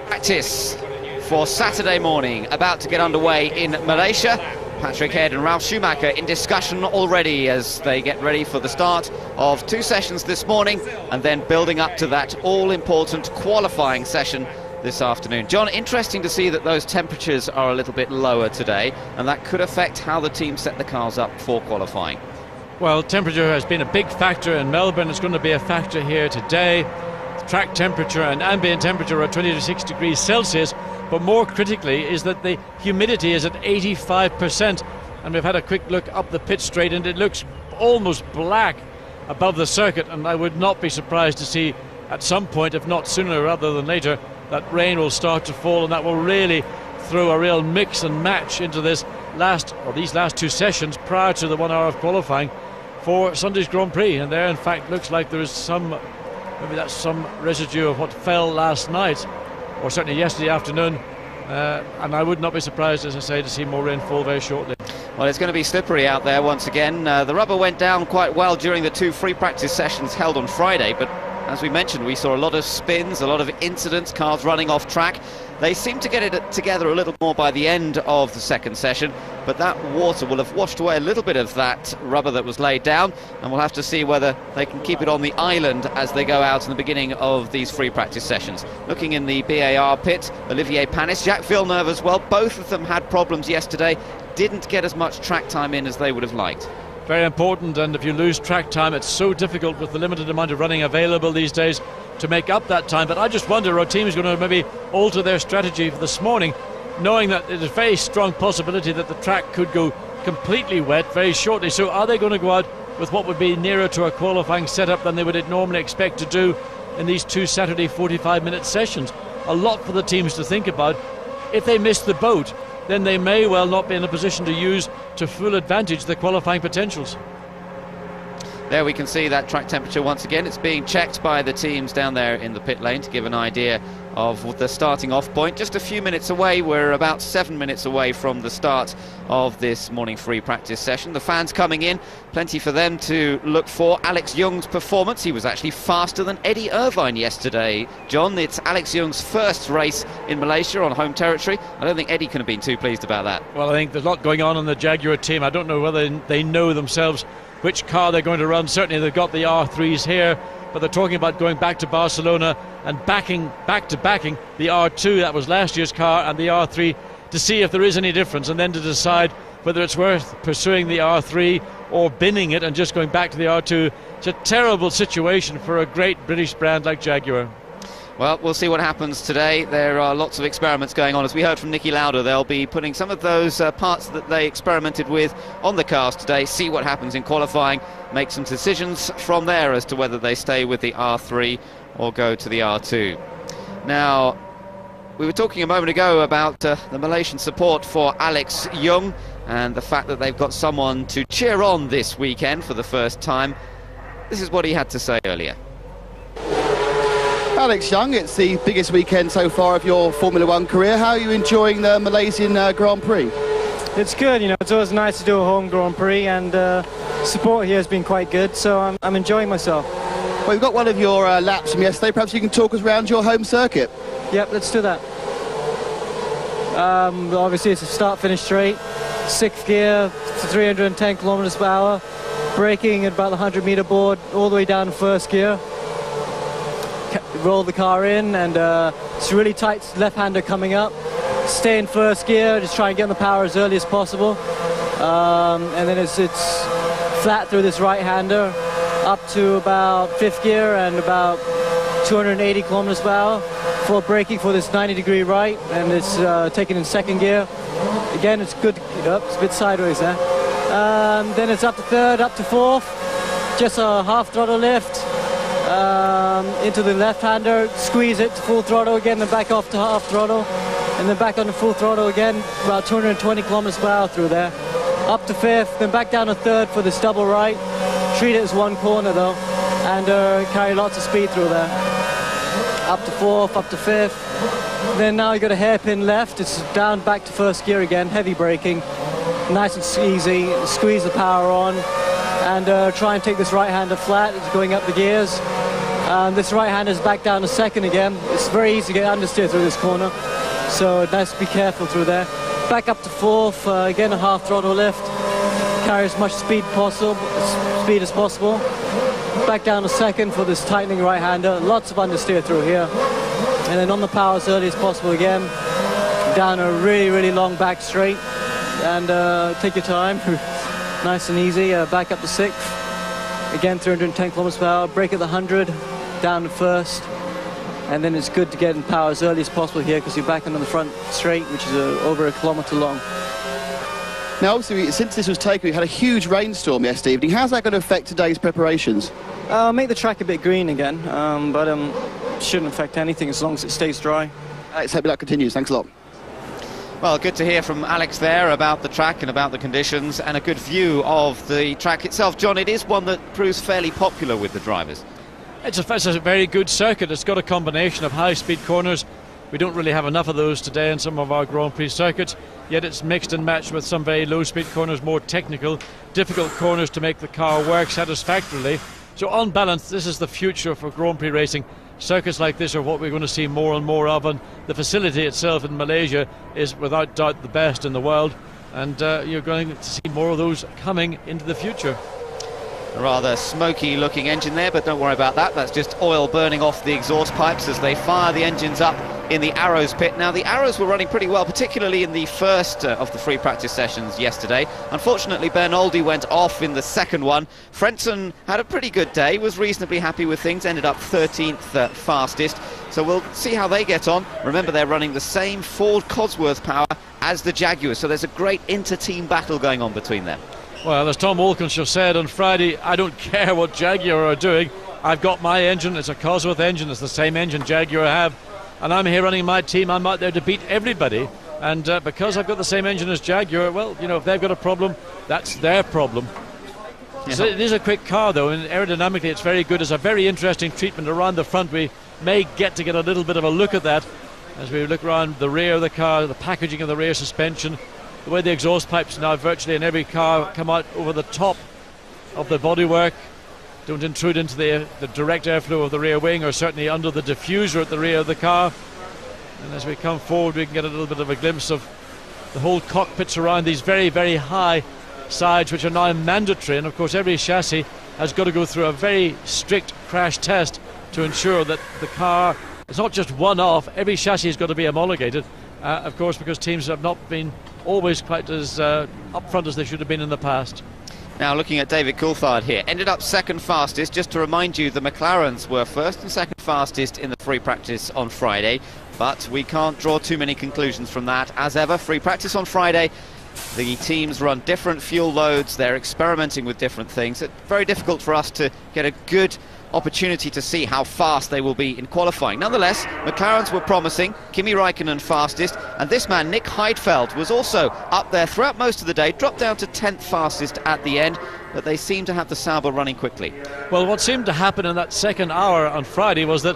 Practice for Saturday morning about to get underway in Malaysia. Patrick Head and Ralf Schumacher in discussion already as they get ready for the start of 2 sessions this morning and then building up to that all-important qualifying session this afternoon. John, interesting to see that those temperatures are a little bit lower today, and that could affect how the team set the cars up for qualifying. Well, temperature has been a big factor in Melbourne. It's going to be a factor here today. Track temperature and ambient temperature are 26 degrees Celsius, but more critically is that the humidity is at 85%, and we've had a quick look up the pit straight and it looks almost black above the circuit, and I would not be surprised to see at some point, if not sooner rather than later, that rain will start to fall, and that will really throw a real mix and match into these last 2 sessions prior to the 1 hour of qualifying for Sunday's Grand Prix. And there in fact looks like there is maybe that's some residue of what fell last night, or certainly yesterday afternoon, and I would not be surprised, as I say, to see more rainfall very shortly. Well, it's going to be slippery out there once again. The rubber went down quite well during the 2 free practice sessions held on Friday, but as we mentioned, we saw a lot of spins, a lot of incidents, cars running off track. They seem to get it together a little more by the end of the second session, but that water will have washed away a little bit of that rubber that was laid down, and we'll have to see whether they can keep it on the island as they go out in the beginning of these free practice sessions. Looking in the BAR pit, Olivier Panis, Jacques Villeneuve as well, both of them had problems yesterday, didn't get as much track time in as they would have liked. Very important, and if you lose track time, it's so difficult with the limited amount of running available these days to make up that time. But I just wonder, our team is going to maybe alter their strategy for this morning, knowing that there's a very strong possibility that the track could go completely wet very shortly. So are they going to go out with what would be nearer to a qualifying setup than they would normally expect to do in these 2 Saturday 45-minute sessions? A lot for the teams to think about. If they miss the boat, then they may well not be in a position to use to full advantage the qualifying potentials. There we can see that track temperature once again. It's being checked by the teams down there in the pit lane to give an idea of the starting off point. Just a few minutes away, we're about 7 minutes away from the start of this morning free practice session. The fans coming in, plenty for them to look for. Alex Young's performance, he was actually faster than Eddie Irvine yesterday. John, it's Alex Young's first race in Malaysia on home territory. I don't think Eddie could have been too pleased about that. Well, I think there's a lot going on in the Jaguar team. I don't know whether they know themselves which car they're going to run. Certainly they've got the R3s here, but they're talking about going back to Barcelona and backing the R2, that was last year's car, and the R3 to see if there is any difference, and then to decide whether it's worth pursuing the R3 or binning it and just going back to the R2. It's a terrible situation for a great British brand like Jaguar. Well, we'll see what happens today. There are lots of experiments going on. As we heard from Niki Lauda, they'll be putting some of those parts that they experimented with on the cars today, see what happens in qualifying, make some decisions from there as to whether they stay with the R3 or go to the R2. Now, we were talking a moment ago about the Malaysian support for Alex Young and the fact that they've got someone to cheer on this weekend for the first time. This is what he had to say earlier. Alex Young, it's the biggest weekend so far of your Formula One career. How are you enjoying the Malaysian Grand Prix? It's good, you know, it's always nice to do a home Grand Prix, and support here has been quite good, so I'm enjoying myself. Well, we've got one of your laps from yesterday. Perhaps you can talk us around your home circuit. Yep, let's do that. Obviously it's a start-finish straight, 6th gear, 310 kilometers per hour, braking at about the 100-meter board, all the way down to 1st gear. Roll the car in, and it's a really tight left-hander coming up. Stay in 1st gear, just try and get on the power as early as possible. And then it's flat through this right-hander, up to about 5th gear and about 280 kilometers per hour before braking for this 90-degree right, and it's taken in 2nd gear. Again, it's good. It's a bit sideways there. Then it's up to 3rd, up to 4th, just a half throttle lift. Into the left-hander, squeeze it to full throttle again, then back off to half throttle, and then back on to full throttle again, about 220 kilometers per hour through there. Up to 5th, then back down to 3rd for this double right. Treat it as one corner though, and carry lots of speed through there. Up to 4th, up to 5th, Then now you got a hairpin left. It's down back to first gear again, heavy braking, nice and easy. Squeeze the power on, and try and take this right-hander flat. It's going up the gears. This right-hander is back down to second again. It's very easy to get understeer through this corner, so nice to be careful through there. Back up to fourth, again a half throttle lift. Carry as much speed as possible. Back down to second for this tightening right-hander. Lots of understeer through here. And then on the power as early as possible again. Down a really, really long back straight. And take your time. Nice and easy. Back up to sixth. Again, 310 kilometers per hour. Brake at the 100. Down to first. And then it's good to get in power as early as possible here because you're back on the front straight, which is over a kilometer long. Now, obviously, since this was taken, we had a huge rainstorm yesterday evening. How's that going to affect today's preparations? Make the track a bit green again, but shouldn't affect anything as long as it stays dry. Alex, hope that continues. Thanks a lot. Well, good to hear from Alex there about the track and about the conditions, and a good view of the track itself. John, it is one that proves fairly popular with the drivers. It's a very good circuit. It's got a combination of high-speed corners. We don't really have enough of those today in some of our Grand Prix circuits, yet it's mixed and matched with some very low-speed corners, more technical, difficult corners to make the car work satisfactorily. So on balance, this is the future for Grand Prix racing. Circuits like this are what we're going to see more and more of, and the facility itself in Malaysia is without doubt the best in the world, and you're going to see more of those coming into the future. A rather smoky looking engine there, but don't worry about that. That's just oil burning off the exhaust pipes as they fire the engines up in the Arrows pit. Now, the Arrows were running pretty well, particularly in the first of the free practice sessions yesterday. Unfortunately, Bernoldi went off in the second one. Frentzen had a pretty good day, was reasonably happy with things, ended up 13th fastest. So we'll see how they get on. Remember, they're running the same Ford Cosworth power as the Jaguar, so there's a great inter-team battle going on between them. Well, as Tom Wolkinshaw said on Friday, I don't care what Jaguar are doing. I've got my engine. It's a Cosworth engine. It's the same engine Jaguar have. And I'm here running my team. I'm out there to beat everybody. And because I've got the same engine as Jaguar, well, you know, if they've got a problem, that's their problem. Yeah. So it is a quick car, though, and aerodynamically it's very good. It's a very interesting treatment around the front. We may get a little bit of a look at that as we look around the rear of the car, the packaging of the rear suspension, the way the exhaust pipes now virtually in every car come out over the top of the bodywork, don't intrude into the direct airflow of the rear wing, or certainly under the diffuser at the rear of the car. And as we come forward, we can get a little bit of a glimpse of the whole cockpits around these very, very high sides, which are now mandatory. And of course, every chassis has got to go through a very strict crash test to ensure that the car is not just one off. Every chassis has got to be homologated, of course, because teams have not been always quite as upfront as they should have been in the past. Now, looking at David Coulthard here, ended up second fastest. Just to remind you, the McLarens were first and second fastest in the free practice on Friday, but we can't draw too many conclusions from that. As ever, free practice on Friday, the teams run different fuel loads, they're experimenting with different things. It's very difficult for us to get a good opportunity to see how fast they will be in qualifying. Nonetheless, McLarens were promising, Kimi Räikkönen fastest, and this man, Nick Heidfeld, was also up there throughout most of the day, dropped down to 10th fastest at the end, but they seem to have the Sauber running quickly. Well, what seemed to happen in that second hour on Friday was that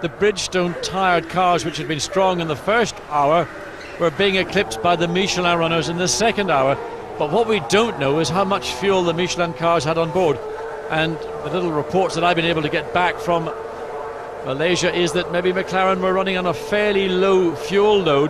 the Bridgestone tired cars, which had been strong in the first hour, were being eclipsed by the Michelin runners in the second hour. But what we don't know is how much fuel the Michelin cars had on board. And the little reports that I've been able to get back from Malaysia is that maybe McLaren were running on a fairly low fuel load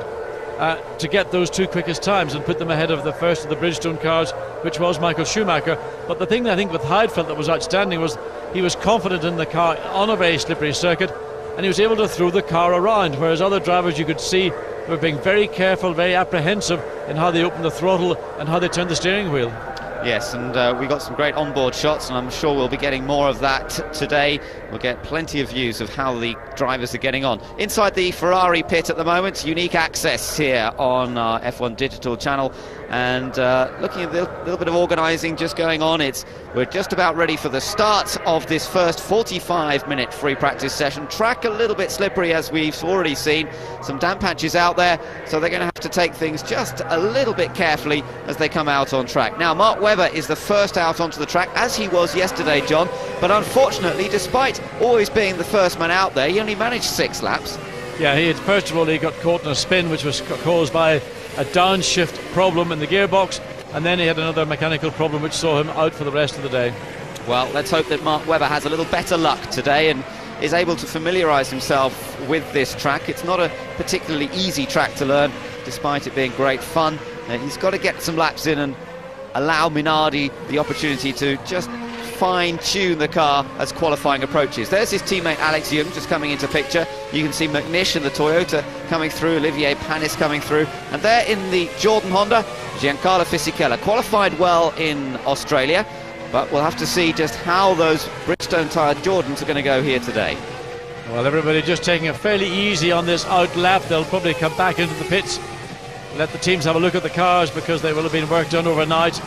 to get those two quickest times and put them ahead of the first of the Bridgestone cars, which was Michael Schumacher. But the thing I think with Heidfeld that was outstanding was he was confident in the car on a very slippery circuit, and he was able to throw the car around, whereas other drivers you could see were being very careful, very apprehensive in how they opened the throttle and how they turned the steering wheel. Yes, and we got some great onboard shots, and I'm sure we'll be getting more of that today. We'll get plenty of views of how the drivers are getting on. Inside the Ferrari pit at the moment, unique access here on our F1 digital channel, and looking at a little bit of organising just going on. We're just about ready for the start of this first 45-minute free practice session. Track a little bit slippery, as we've already seen. Some damp patches out there, so they're going to have to take things just a little bit carefully as they come out on track. Now, Mark Webber is the first out onto the track, as he was yesterday, John, but unfortunately, despite always being the first man out there, he only managed 6 laps. Yeah, first of all he got caught in a spin which was caused by a downshift problem in the gearbox, and then he had another mechanical problem which saw him out for the rest of the day. Well, let's hope that Mark Webber has a little better luck today and is able to familiarise himself with this track. It's not a particularly easy track to learn, despite it being great fun. He's got to get some laps in and allow Minardi the opportunity to just fine-tune the car as qualifying approaches. There's his teammate Alex Young just coming into picture. You can see McNish and the Toyota coming through, Olivier Panis coming through, and there in the Jordan Honda, Giancarlo Fisichella. Qualified well in Australia, but we'll have to see just how those Bridgestone-tired Jordans are going to go here today. Well, everybody just taking it fairly easy on this out lap. They'll probably come back into the pits, let the teams have a look at the cars, because they will have been worked on overnight.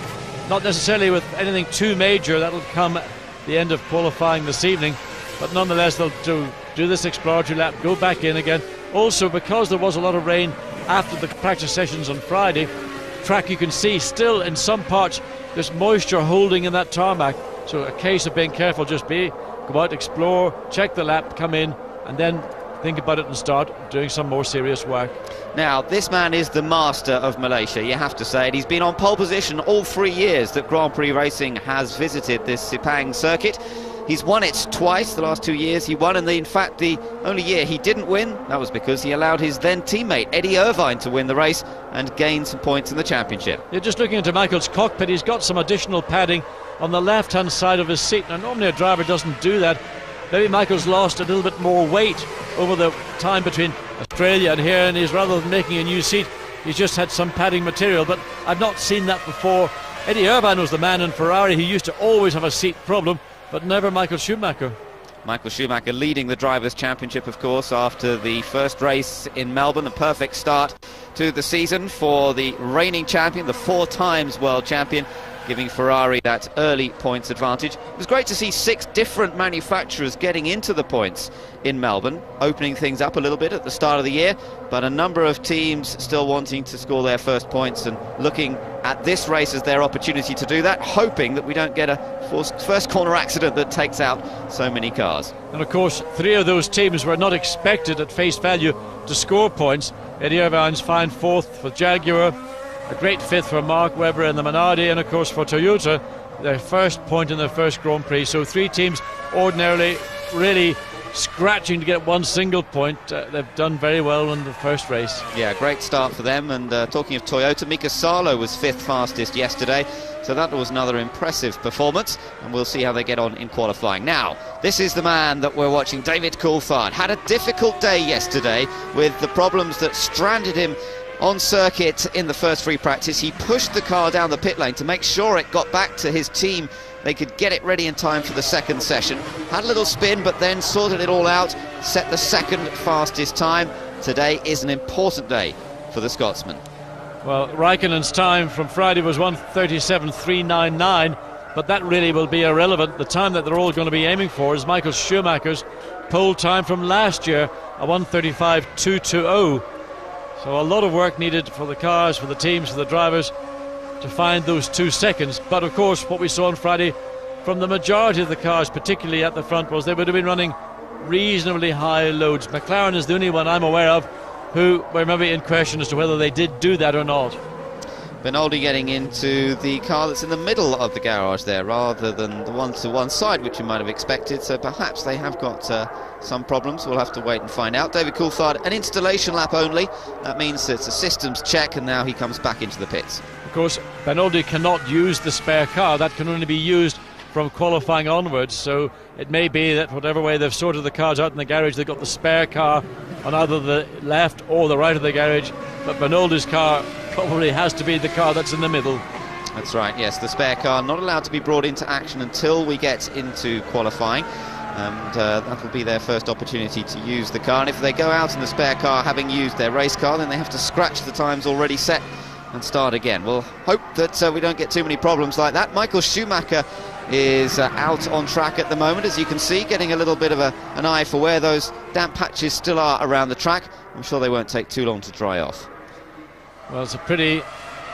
Not necessarily with anything too major. That'll come at the end of qualifying this evening, but nonetheless they'll do this exploratory lap, go back in again. Also, because there was a lot of rain after the practice sessions on Friday, track you can see still in some parts there's moisture holding in that tarmac, so a case of being careful. Just go out, explore, check the lap, come in, and then think about it and start doing some more serious work. Now, this man is the master of Malaysia, you have to say it. He's been on pole position all 3 years that Grand Prix Racing has visited this Sepang circuit. He's won it twice, the last 2 years he won, and in fact the only year he didn't win, that was because he allowed his then teammate Eddie Irvine to win the race and gain some points in the championship. You're just looking into Michael's cockpit. He's got some additional padding on the left-hand side of his seat. Now, normally a driver doesn't do that. Maybe Michael's lost a little bit more weight over the time between Australia and here, and he's, rather than making a new seat, he's just had some padding material, but I've not seen that before. Eddie Irvine was the man in Ferrari who used to always have a seat problem, but never Michael Schumacher. Michael Schumacher leading the Drivers' Championship, of course, after the first race in Melbourne. A perfect start to the season for the reigning champion, the 4 times world champion, giving Ferrari that early points advantage. It was great to see 6 different manufacturers getting into the points in Melbourne, opening things up a little bit at the start of the year, but a number of teams still wanting to score their first points and looking at this race as their opportunity to do that, hoping that we don't get a first corner accident that takes out so many cars. And of course 3 of those teams were not expected at face value to score points. Eddie Irvine's fine 4th for Jaguar, a great 5th for Mark Webber and the Minardi, and of course for Toyota, their first point in their first Grand Prix. So 3 teams ordinarily really scratching to get 1 single point. They've done very well in the first race. Yeah, great start for them. And talking of Toyota, Mika Salo was 5th fastest yesterday, so that was another impressive performance, and we'll see how they get on in qualifying. Now, this is the man that we're watching, David Coulthard. Had a difficult day yesterday with the problems that stranded him on circuit in the first free practice. He pushed the car down the pit lane to make sure it got back to his team. They could get it ready in time for the second session. Had a little spin, but then sorted it all out, set the second fastest time. Today is an important day for the Scotsman. Well, Raikkonen's time from Friday was 1:37.399, but that really will be irrelevant. The time that they're all going to be aiming for is Michael Schumacher's pole time from last year, a 1:35.220. So a lot of work needed for the cars, for the teams, for the drivers to find those 2 seconds. But of course what we saw on Friday from the majority of the cars, particularly at the front, was they would have been running reasonably high loads. McLaren is the only one I'm aware of who were maybe in question as to whether they did do that or not. Benoldi getting into the car that's in the middle of the garage there rather than the one to one side, which you might have expected, so perhaps they have got some problems. We'll have to wait and find out. David Coulthard, an installation lap only. That means it's a systems check, and now he comes back into the pits. Of course, Benoldi cannot use the spare car. That can only be used from qualifying onwards, so it may be that whatever way they've sorted the cars out in the garage, they've got the spare car on either the left or the right of the garage, but Benoldi's car probably has to be the car that's in the middle. That's right, yes, the spare car not allowed to be brought into action until we get into qualifying, and that'll be their first opportunity to use the car. And if they go out in the spare car having used their race car, then they have to scratch the times already set and start again. We'll hope that we don't get too many problems like that. Michael Schumacher is out on track at the moment, as you can see, getting a little bit of an eye for where those damp patches still are around the track. I'm sure they won't take too long to dry off. Well, it's a pretty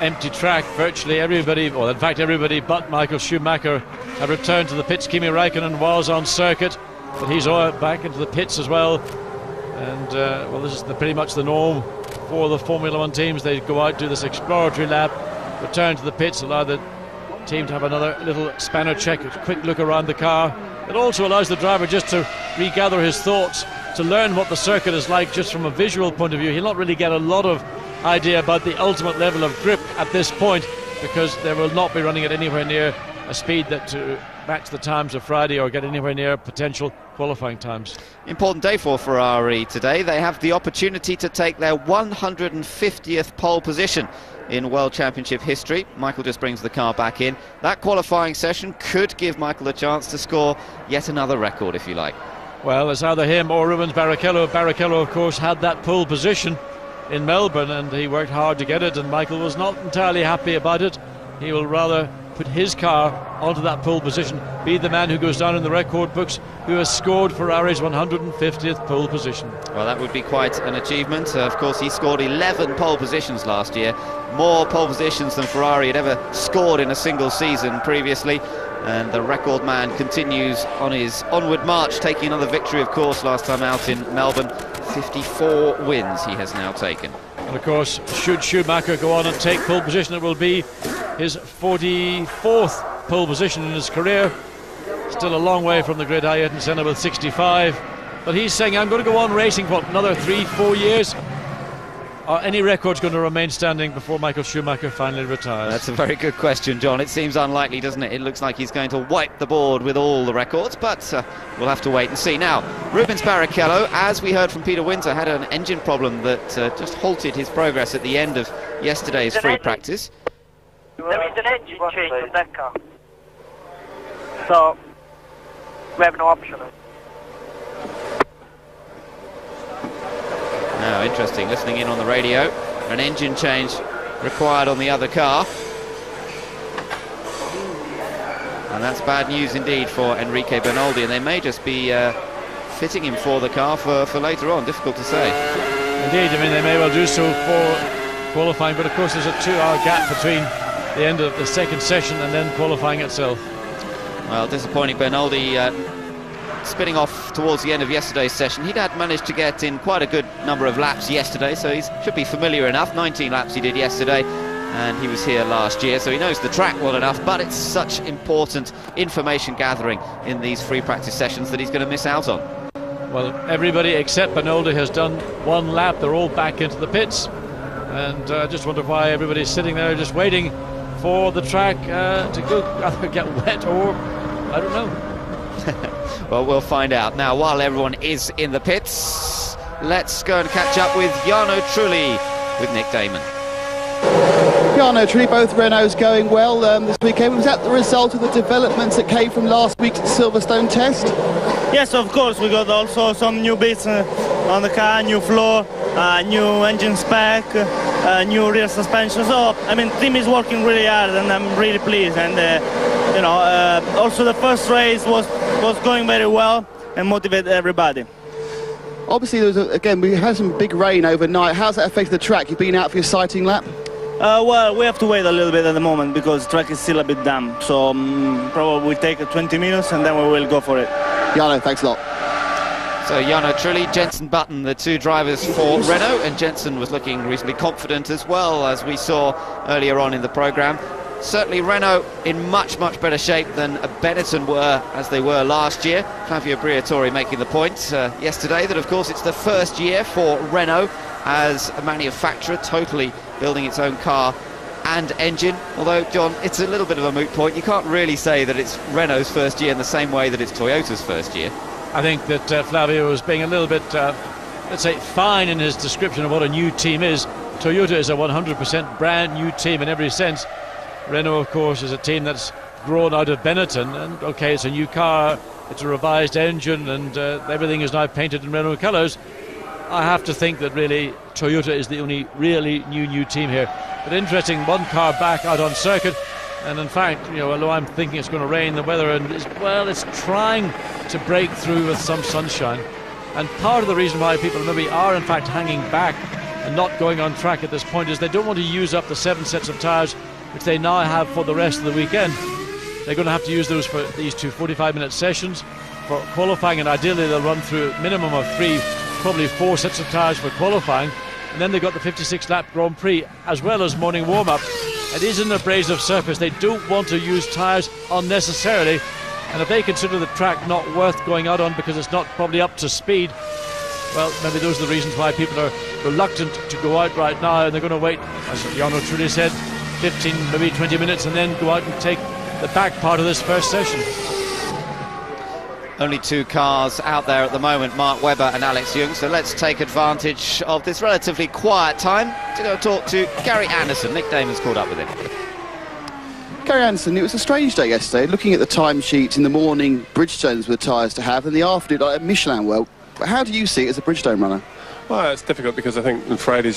empty track. Virtually everybody, well, in fact everybody but Michael Schumacher have returned to the pits. Kimi Raikkonen was on circuit, but he's back into the pits as well. And well, this is pretty much the norm for the Formula One teams. They go out, do this exploratory lap, return to the pits, allow the team to have another little spanner check, a quick look around the car. It also allows the driver just to regather his thoughts, to learn what the circuit is like just from a visual point of view. He'll not really get a lot of idea about the ultimate level of grip at this point, because they will not be running at anywhere near a speed that to match the times of Friday or get anywhere near potential qualifying times. Important day for Ferrari today. They have the opportunity to take their 150th pole position in World Championship history. Michael just brings the car back in. That qualifying session could give Michael a chance to score yet another record, if you like. Well, it's either him or Rubens Barrichello. Barrichello, of course, had that pole position in Melbourne, and he worked hard to get it, and Michael was not entirely happy about it. He will rather put his car onto that pole position, be the man who goes down in the record books, who has scored Ferrari's 150th pole position. Well, that would be quite an achievement. Of course, he scored 11 pole positions last year, more pole positions than Ferrari had ever scored in a single season previously, and the record man continues on his onward march, taking another victory, of course, last time out in Melbourne. 54 wins he has now taken. And of course, should Schumacher go on and take pole position, it will be his 44th pole position in his career. Still a long way from the great Ayrton Senna with 65, but he's saying, I'm going to go on racing for another 3-4 years. Are any records going to remain standing before Michael Schumacher finally retires? That's a very good question, John. It seems unlikely, doesn't it? It looks like he's going to wipe the board with all the records, but we'll have to wait and see. Now, Rubens Barrichello, as we heard from Peter Windsor, had an engine problem that just halted his progress at the end of yesterday's free practice. There is an engine change on that car, so we have no option. Now, interesting, listening in on the radio, an engine change required on the other car. And that's bad news indeed for Enrique Bernoldi, and they may just be fitting him for the car for later on. Difficult to say. Indeed, I mean, they may well do so for qualifying, but of course there's a 2-hour gap between the end of the second session and then qualifying itself. Well, disappointing. Bernoldi spinning off towards the end of yesterday's session. He'd had managed to get in quite a good number of laps yesterday, so he should be familiar enough. 19 laps he did yesterday, and he was here last year, so he knows the track well enough, but it's such important information gathering in these free practice sessions that he's going to miss out on. Well, everybody except Bernoldi has done one lap. They're all back into the pits, and I just wonder why everybody's sitting there just waiting for the track to go either get wet or I don't know. Well, we'll find out. Now, while everyone is in the pits, let's go and catch up with Jarno Trulli with Nick Damon. Jarno Trulli, both Renaults going well this weekend. Was that the result of the developments that came from last week's Silverstone test? Yes, of course. We got also some new bits on the car, new floor, new engine spec, new rear suspension. So, I mean, the team is working really hard, and I'm really pleased. And you know, also the first race was going very well and motivated everybody. Obviously, again, we had some big rain overnight. How's that affected the track? You've been out for your sighting lap? Well, we have to wait a little bit at the moment because the track is still a bit damp. So probably we'll take 20 minutes and then we will go for it. Jarno, thanks a lot. So Jarno Trulli, Jenson Button, the two drivers for Renault, and Jenson was looking reasonably confident as well, as we saw earlier on in the programme. Certainly Renault in much better shape than Benetton were, as they were last year. Flavio Briatore making the point yesterday that, of course, it's the first year for Renault as a manufacturer, totally building its own car and engine. Although, John, it's a little bit of a moot point. You can't really say that it's Renault's first year in the same way that it's Toyota's first year. I think that Flavio was being a little bit, let's say, fine in his description of what a new team is. Toyota is a 100% brand new team in every sense. Renault, of course, is a team that's grown out of Benetton, and okay, it's a new car, it's a revised engine, and everything is now painted in Renault colours. I have to think that really Toyota is the only really new team here. But interesting, one car back out on circuit, and in fact, you know, although I'm thinking it's going to rain, the weather it's trying to break through with some sunshine. And part of the reason why people maybe are in fact hanging back and not going on track at this point is they don't want to use up the 7 sets of tyres which they now have for the rest of the weekend. They're going to have to use those for these two 45-minute sessions for qualifying, and ideally they'll run through a minimum of 3 probably 4 sets of tyres for qualifying, and then they've got the 56 lap Grand Prix as well as morning warm-up. It is an abrasive surface. They don't want to use tyres unnecessarily, and if they consider the track not worth going out on because it's not probably up to speed, well, maybe those are the reasons why people are reluctant to go out right now, and they're going to wait, as R02 said, 15, maybe 20 minutes, and then go out and take the back part of this first session. Only 2 cars out there at the moment, Mark Webber and Alex Young, so let's take advantage of this relatively quiet time to go talk to Gary Anderson. Nick Damon's caught up with him. Gary Anderson, it was a strange day yesterday. Looking at the timesheets in the morning, Bridgestones were tyres to have, and the afternoon, like Michelin were. How do you see it as a Bridgestone runner? Well, it's difficult because I think on Fridays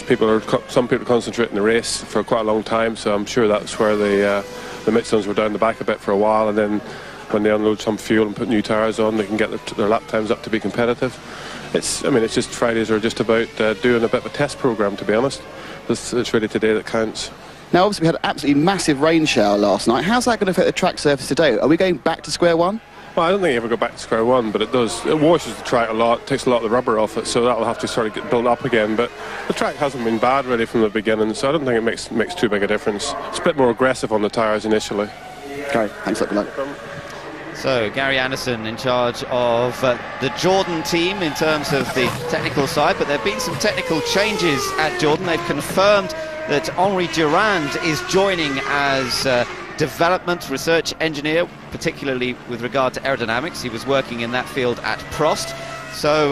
some people concentrate in the race for quite a long time, so I'm sure that's where the Michelin's were down the back a bit for a while, and then when they unload some fuel and put new tyres on, they can get their lap times up to be competitive. It's just Fridays are just about doing a bit of a test programme, to be honest. It's really today that counts. Now, obviously, we had an absolutely massive rain shower last night. How's that going to affect the track surface today? Are we going back to square one? Well, I don't think you ever go back to square one, but it does. It washes the track a lot, takes a lot of the rubber off it, so that'll have to sort of get built up again. But the track hasn't been bad really from the beginning, so I don't think it makes too big a difference. It's a bit more aggressive on the tyres initially. Okay, thanks a lot. Good luck. So Gary Anderson in charge of the Jordan team in terms of the technical side, but there have been some technical changes at Jordan. They've confirmed that Henri Durand is joining as development research engineer, particularly with regard to aerodynamics. He was working in that field at Prost. So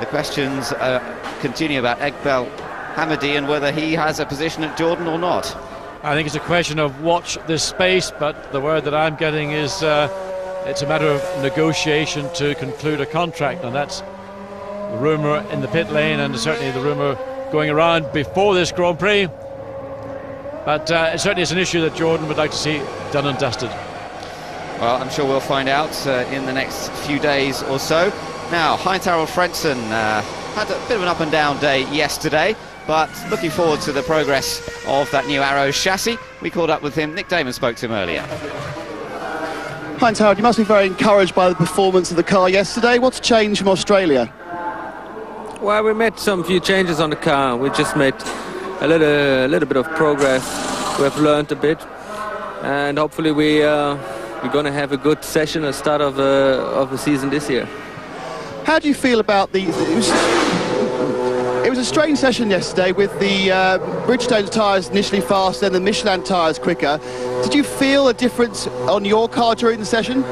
the questions continue about Egbel Hamadi and whether he has a position at Jordan or not. I think it's a question of watch this space, but the word that I'm getting is it's a matter of negotiation to conclude a contract, and that's the rumour in the pit lane and certainly the rumour going around before this Grand Prix. But it certainly is an issue that Jordan would like to see done and dusted. Well, I'm sure we'll find out in the next few days or so. Now, Heinz-Harald Frentzen had a bit of an up and down day yesterday, but looking forward to the progress of that new Arrow chassis. We caught up with him. Nick Damon spoke to him earlier. Heinz-Harald, you must be very encouraged by the performance of the car yesterday. What's changed from Australia? Well, we made some few changes on the car. We just made a little bit of progress. We have learned a bit, and hopefully we're going to have a good session at the start of the season this year. How do you feel about these? It was a strange session yesterday with the Bridgestone tyres initially faster and the Michelin tyres quicker. Did you feel a difference on your car during the session?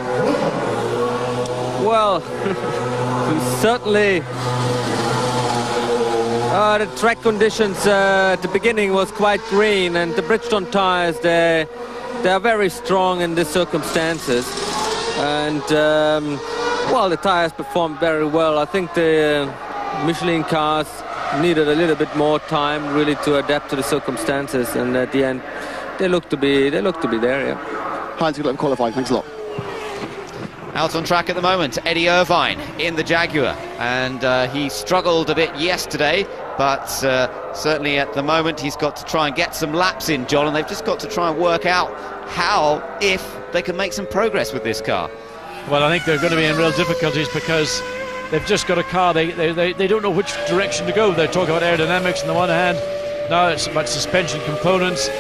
Well, certainly the track conditions at the beginning was quite green, and the Bridgestone tyres, they are very strong in these circumstances. And well, the tyres performed very well. I think the Michelin cars needed a little bit more time really to adapt to the circumstances, and at the end they look to be there. Yeah. Heinz, good luck qualifying. Thanks a lot. Out on track at the moment, Eddie Irvine in the Jaguar, and he struggled a bit yesterday, but certainly at the moment he's got to try and get some laps in, John, and they've just got to try and work out how, if they can make some progress with this car. Well, I think they're going to be in real difficulties because they've just got a car, they don't know which direction to go. They talk about aerodynamics on the one hand, now it's about suspension components.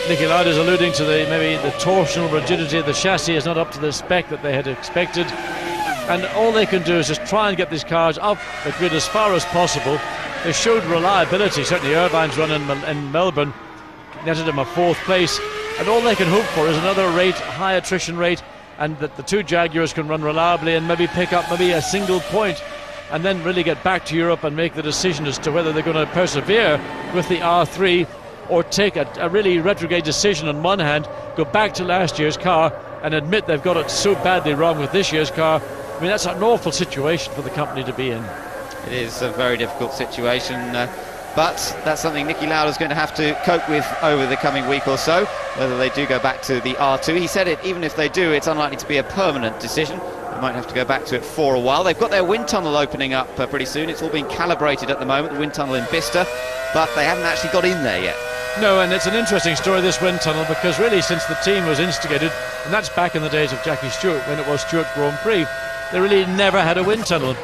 Niki Lauda's alluding to maybe the torsional rigidity of the chassis is not up to the spec that they had expected, and all they can do is just try and get these cars off the grid as far as possible. They showed reliability, certainly Irvine's run in Melbourne netted him a 4th place, and all they can hope for is another high attrition rate, and that the two Jaguars can run reliably and maybe pick up maybe a single point, and then really get back to Europe and make the decision as to whether they're going to persevere with the R3 or take a really retrograde decision on one hand, go back to last year's car and admit they've got it so badly wrong with this year's car. I mean, that's an awful situation for the company to be in. It is a very difficult situation, but that's something Niki Lauda's going to have to cope with over the coming week or so, whether they do go back to the R2. He said it, even if they do, it's unlikely to be a permanent decision. They might have to go back to it for a while. They've got their wind tunnel opening up pretty soon. It's all being calibrated at the moment, the wind tunnel in Bicester, but they haven't actually got in there yet. No, and it's an interesting story, this wind tunnel, because really since the team was instigated, and that's back in the days of Jackie Stewart when it was Stewart Grand Prix, they really never had a wind tunnel.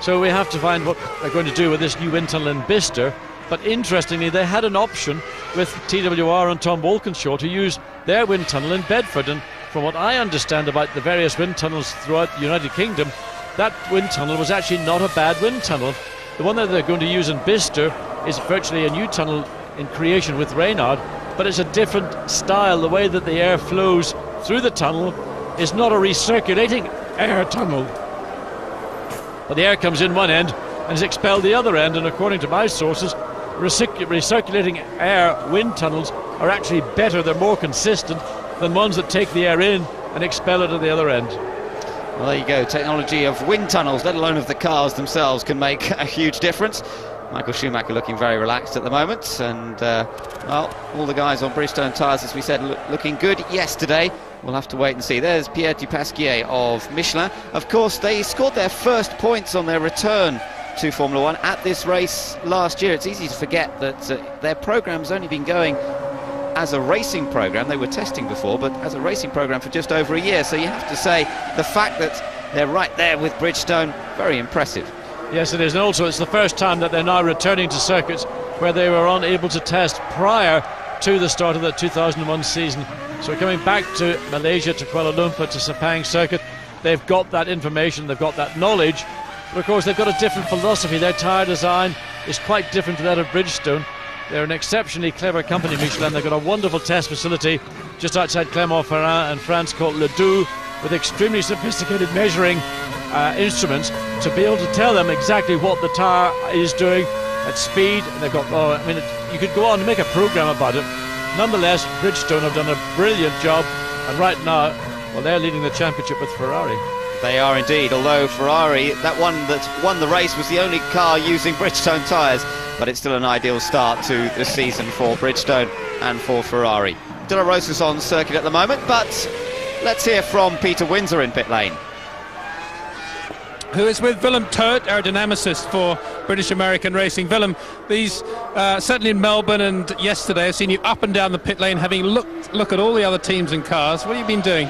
So we have to find what they're going to do with this new wind tunnel in Bicester. But interestingly, they had an option with TWR and Tom Walkinshaw to use their wind tunnel in Bedford. And from what I understand about the various wind tunnels throughout the United Kingdom, that wind tunnel was actually not a bad wind tunnel. The one that they're going to use in Bicester is virtually a new tunnel in creation with Reynard, but it's a different style. The way that the air flows through the tunnel is not a recirculating air tunnel, but the air comes in one end and is expelled the other end. And according to my sources, recirculating air wind tunnels are actually better, they're more consistent than ones that take the air in and expel it at the other end. Well, there you go. Technology of wind tunnels, let alone of the cars themselves, can make a huge difference. Michael Schumacher looking very relaxed at the moment, and well, all the guys on Bridgestone tyres, as we said, looking good yesterday. We'll have to wait and see. There's Pierre Dupasquier of Michelin. Of course, they scored their first points on their return to Formula One at this race last year. It's easy to forget that their program's only been going as a racing program. They were testing before, but as a racing program for just over a year. So you have to say the fact that they're right there with Bridgestone, very impressive. Yes, it is, and also it's the first time that they're now returning to circuits where they were unable to test prior to the start of the 2001 season. So coming back to Malaysia, to Kuala Lumpur, to Sepang circuit, they've got that information, they've got that knowledge, but of course they've got a different philosophy. Their tyre design is quite different to that of Bridgestone. They're an exceptionally clever company, Michelin. They've got a wonderful test facility just outside Clermont-Ferrand in France called Le Doux, with extremely sophisticated measuring instruments to be able to tell them exactly what the tyre is doing at speed. And they've got, you could go on and make a program about it. Nonetheless, Bridgestone have done a brilliant job, and right now, well, they're leading the championship with Ferrari. They are indeed, although Ferrari, that one that won the race, was the only car using Bridgestone tyres, but it's still an ideal start to the season for Bridgestone and for Ferrari. De La Rosa's on circuit at the moment, but let's hear from Peter Windsor in pit lane, who is with Willem Todt, aerodynamicist for British American Racing. Willem, these certainly in Melbourne and yesterday, I've seen you up and down the pit lane, having look at all the other teams and cars. What have you been doing?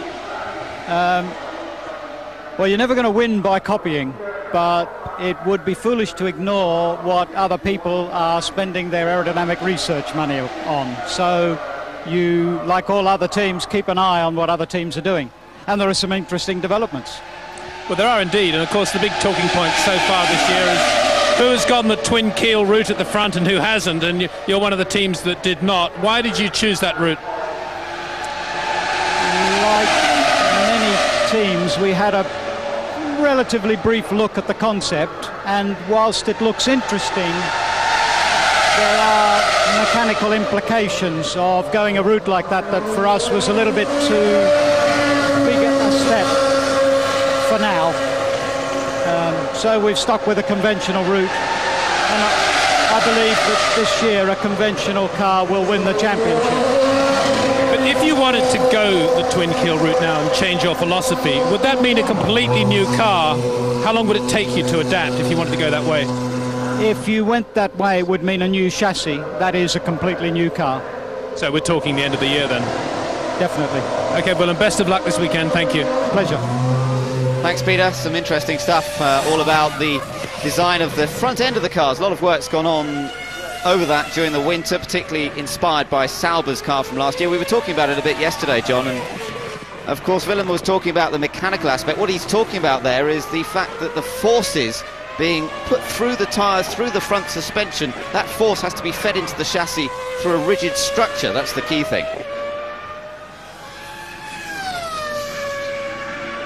Well, you're never going to win by copying, but it would be foolish to ignore what other people are spending their aerodynamic research money on. So you, like all other teams, keep an eye on what other teams are doing. And there are some interesting developments. Well, there are indeed, and of course the big talking point so far this year is who has gone the twin keel route at the front and who hasn't, and you're one of the teams that did not. Why did you choose that route? Like many teams, we had a relatively brief look at the concept, and whilst it looks interesting, there are mechanical implications of going a route like that for us was a little bit too big a step for now. So we've stuck with a conventional route, and I believe that this year a conventional car will win the championship. But if you wanted to go the twin keel route now and change your philosophy, would that mean a completely new car? How long would it take you to adapt if you wanted to go that way? If you went that way, it would mean a new chassis. That is a completely new car. So we're talking the end of the year then? Definitely. Okay, well, and best of luck this weekend. Thank you. Pleasure. Thanks, Peter. Some interesting stuff all about the design of the front end of the cars. A lot of work's gone on over that during the winter, particularly inspired by Sauber's car from last year. We were talking about it a bit yesterday, John, and of course Willem was talking about the mechanical aspect. What he's talking about there is the fact that the forces being put through the tyres, through the front suspension, that force has to be fed into the chassis through a rigid structure. That's the key thing.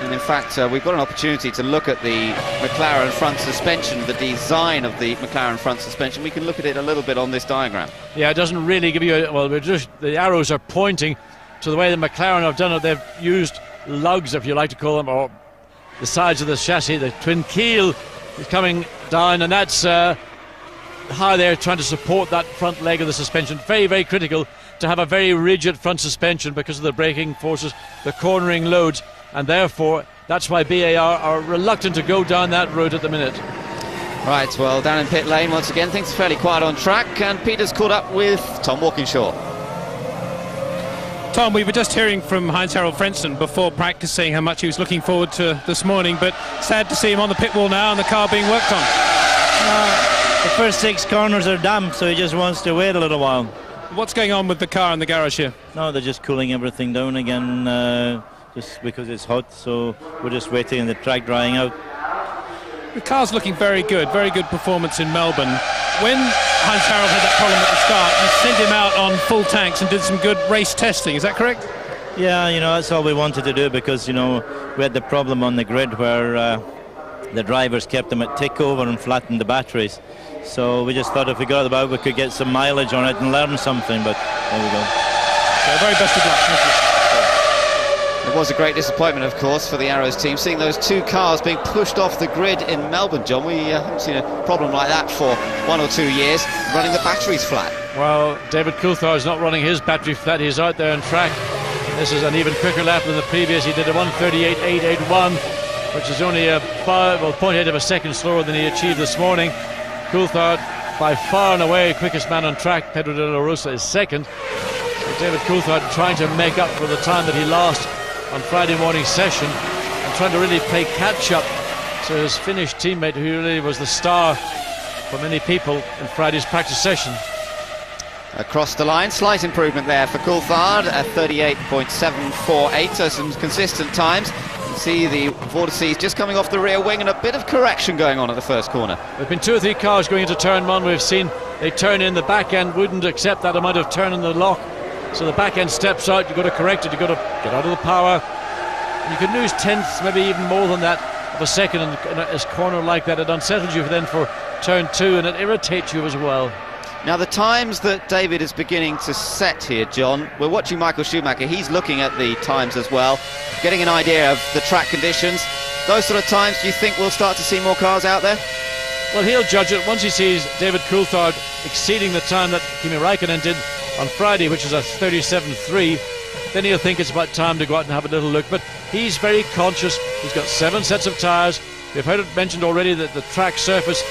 And in fact, we've got an opportunity to look at the McLaren front suspension, the design of the McLaren front suspension. We can look at it a little bit on this diagram. Yeah, it doesn't really give you the arrows are pointing to the way the McLaren have done it. They've used lugs, if you like to call them, or the sides of the chassis. The twin keel is coming down, and that's how they're trying to support that front leg of the suspension. Very, very critical to have a very rigid front suspension because of the braking forces, the cornering loads, and therefore that's why BAR are reluctant to go down that road at the minute. Right, well, down in pit lane once again, things are fairly quiet on track, and Peter's caught up with Tom Walkinshaw. Tom, we were just hearing from Heinz-Harald Frentzen before practicing how much he was looking forward to this morning, but sad to see him on the pit wall now and the car being worked on. The first 6 corners are damp, so he just wants to wait a little while. What's going on with the car in the garage here? No, they're just cooling everything down again, just because it's hot, so we're just waiting on the track drying out. The car's looking very good performance in Melbourne. When Heinz-Harald had that problem at the start, you sent him out on full tanks and did some good race testing, is that correct? Yeah, that's all we wanted to do, because, we had the problem on the grid where the drivers kept them at tickover and flattened the batteries. So we just thought if we got about, we could get some mileage on it and learn something, but there we go. So very best of luck. Thank you. It was a great disappointment, of course, for the Arrows team, seeing those 2 cars being pushed off the grid in Melbourne, John. We haven't seen a problem like that for 1 or 2 years, running the batteries flat. Well, David Coulthard is not running his battery flat. He's out there on track. This is an even quicker lap than the previous. He did a 1:38.881, which is only a 0.8 of a second slower than he achieved this morning. Coulthard, by far and away quickest man on track. Pedro de la Rosa is second. So David Coulthard trying to make up for the time that he lost on Friday morning session and trying to really play catch-up to his Finnish teammate, who really was the star for many people in Friday's practice session. Across the line, slight improvement there for Coulthard at 38.748, so some consistent times. You can see the vortices just coming off the rear wing and a bit of correction going on at the first corner. There have been 2 or 3 cars going into turn 1. We've seen they turn in, the back end wouldn't accept that amount of turn in the lock. So the back end steps out, you've got to correct it, you've got to get out of the power. You could lose tenths, maybe even more than that, of a second in a corner like that. It unsettles you then for turn 2, and it irritates you as well. Now the times that David is beginning to set here, John, we're watching Michael Schumacher, he's looking at the times as well, getting an idea of the track conditions. Those sort of times, do you think we'll start to see more cars out there? Well, he'll judge it once he sees David Coulthard exceeding the time that Kimi Raikkonen did on Friday, which is a 37.3. Then he'll think it's about time to go out and have a little look. But he's very conscious. He's got 7 sets of tyres. We've heard it mentioned already that the track surface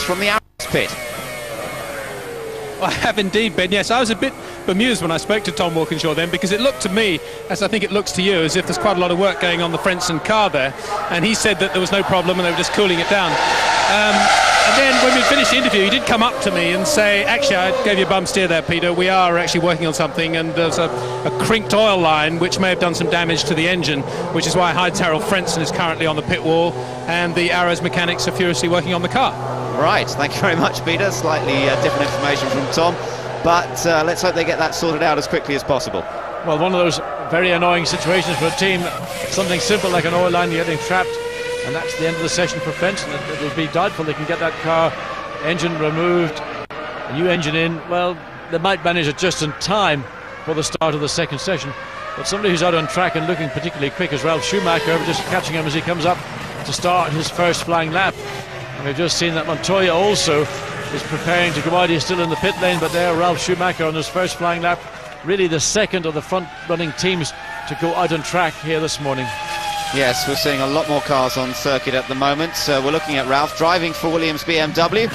from the Arrows pit. I have indeed, Ben. Yes, I was a bit bemused when I spoke to Tom Walkinshaw then, because it looked to me, as I think it looks to you, as if there's quite a lot of work going on the Frentzen car there. And he said that there was no problem and they were just cooling it down. And then when we finished the interview, he did come up to me and say, actually, I gave you a bum steer there, Peter. We are actually working on something, and there's a crinked oil line which may have done some damage to the engine, which is why Heinz-Harald Frentzen is currently on the pit wall, and the Arrows mechanics are furiously working on the car. Right, thank you very much, Peter. Slightly different information from Tom, but let's hope they get that sorted out as quickly as possible. Well, one of those very annoying situations for a team, something simple like an oil line getting trapped, and that's the end of the session for Frentzen. It'll be doubtful they can get that car engine removed, a new engine in. Well, they might manage it just in time for the start of the second session, but somebody who's out on track and looking particularly quick is Ralf Schumacher. We're just catching him as he comes up to start his first flying lap. And we've just seen that Montoya also is preparing to go out. He's still in the pit lane, but there Ralf Schumacher on his first flying lap, really the second of the front running teams to go out on track here this morning. Yes, we're seeing a lot more cars on circuit at the moment. So we're looking at Ralf driving for Williams BMW,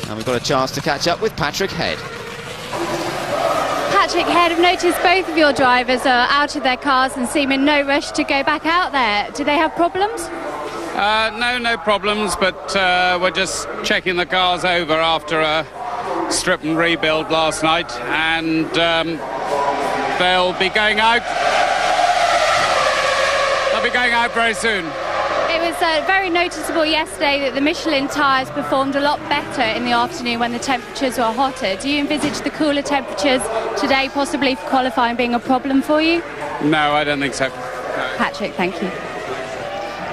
and we've got a chance to catch up with Patrick Head. Patrick Head, I've noticed both of your drivers are out of their cars and seem in no rush to go back out there. Do they have problems? No problems, but we're just checking the cars over after a strip and rebuild last night, and they'll be going out. They'll be going out very soon. It was very noticeable yesterday that the Michelin tyres performed a lot better in the afternoon when the temperatures were hotter. Do you envisage the cooler temperatures today possibly for qualifying being a problem for you? No, I don't think so. No. Patrick, thank you.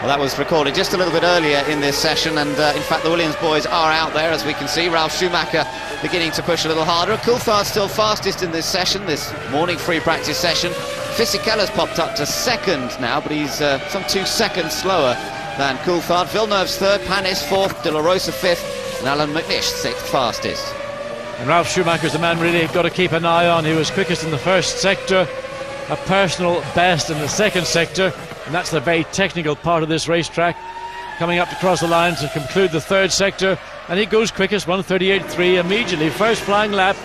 Well, that was recorded just a little bit earlier in this session, and in fact the Williams boys are out there, as we can see. Ralf Schumacher beginning to push a little harder. Coulthard's still fastest in this session, this morning free practice session. Fisichella's popped up to second now, but he's some 2 seconds slower than Coulthard. Villeneuve's third, Panis fourth, De La Rosa fifth, and Alan McNish sixth fastest. And Ralf Schumacher's the man really got to keep an eye on. He was quickest in the first sector, a personal best in the second sector, and that's the very technical part of this racetrack. Coming up to cross the line to conclude the third sector, and he goes quickest, 1:38.3 immediately, first flying lap,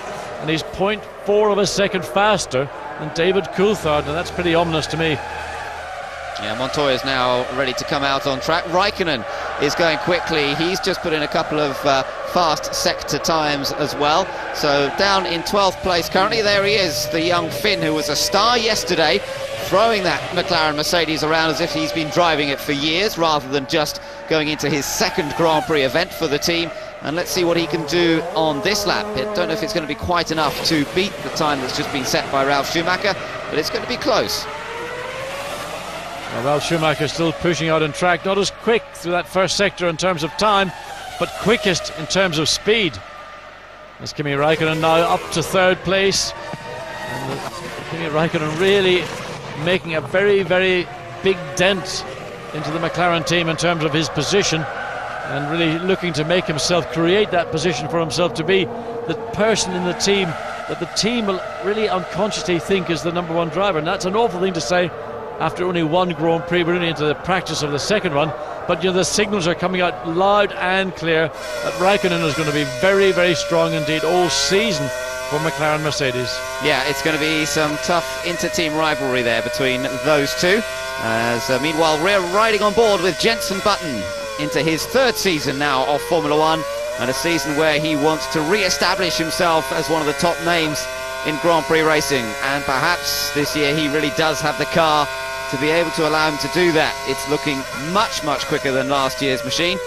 and he's 0.4 of a second faster than David Coulthard, and that's pretty ominous to me. Yeah, Montoya's now ready to come out on track. Raikkonen is going quickly. He's just put in a couple of fast sector times as well. So down in 12th place currently. There he is, the young Finn who was a star yesterday, throwing that McLaren Mercedes around as if he's been driving it for years rather than just going into his second Grand Prix event for the team. And let's see what he can do on this lap. I don't know if it's going to be quite enough to beat the time that's just been set by Ralf Schumacher, but it's going to be close. Well, Ralf Schumacher still pushing out on track, not as quick through that first sector in terms of time, but quickest in terms of speed. As Kimi Raikkonen now up to third place. And Kimi Raikkonen really making a very, very big dent into the McLaren team in terms of his position, and really looking to make himself, create that position for himself to be the person in the team that the team will really unconsciously think is the number one driver. And that's an awful thing to say after only one Grand Prix. We're only into the practice of the second one, but you know, the signals are coming out loud and clear that Raikkonen is going to be very, very strong indeed all season for McLaren Mercedes. Yeah, it's going to be some tough inter-team rivalry there between those two. As meanwhile, we're riding on board with Jenson Button into his third season now of Formula One, and a season where he wants to re-establish himself as one of the top names in Grand Prix racing, and perhaps this year he really does have the car to be able to allow him to do that. It's looking much quicker than last year's machine,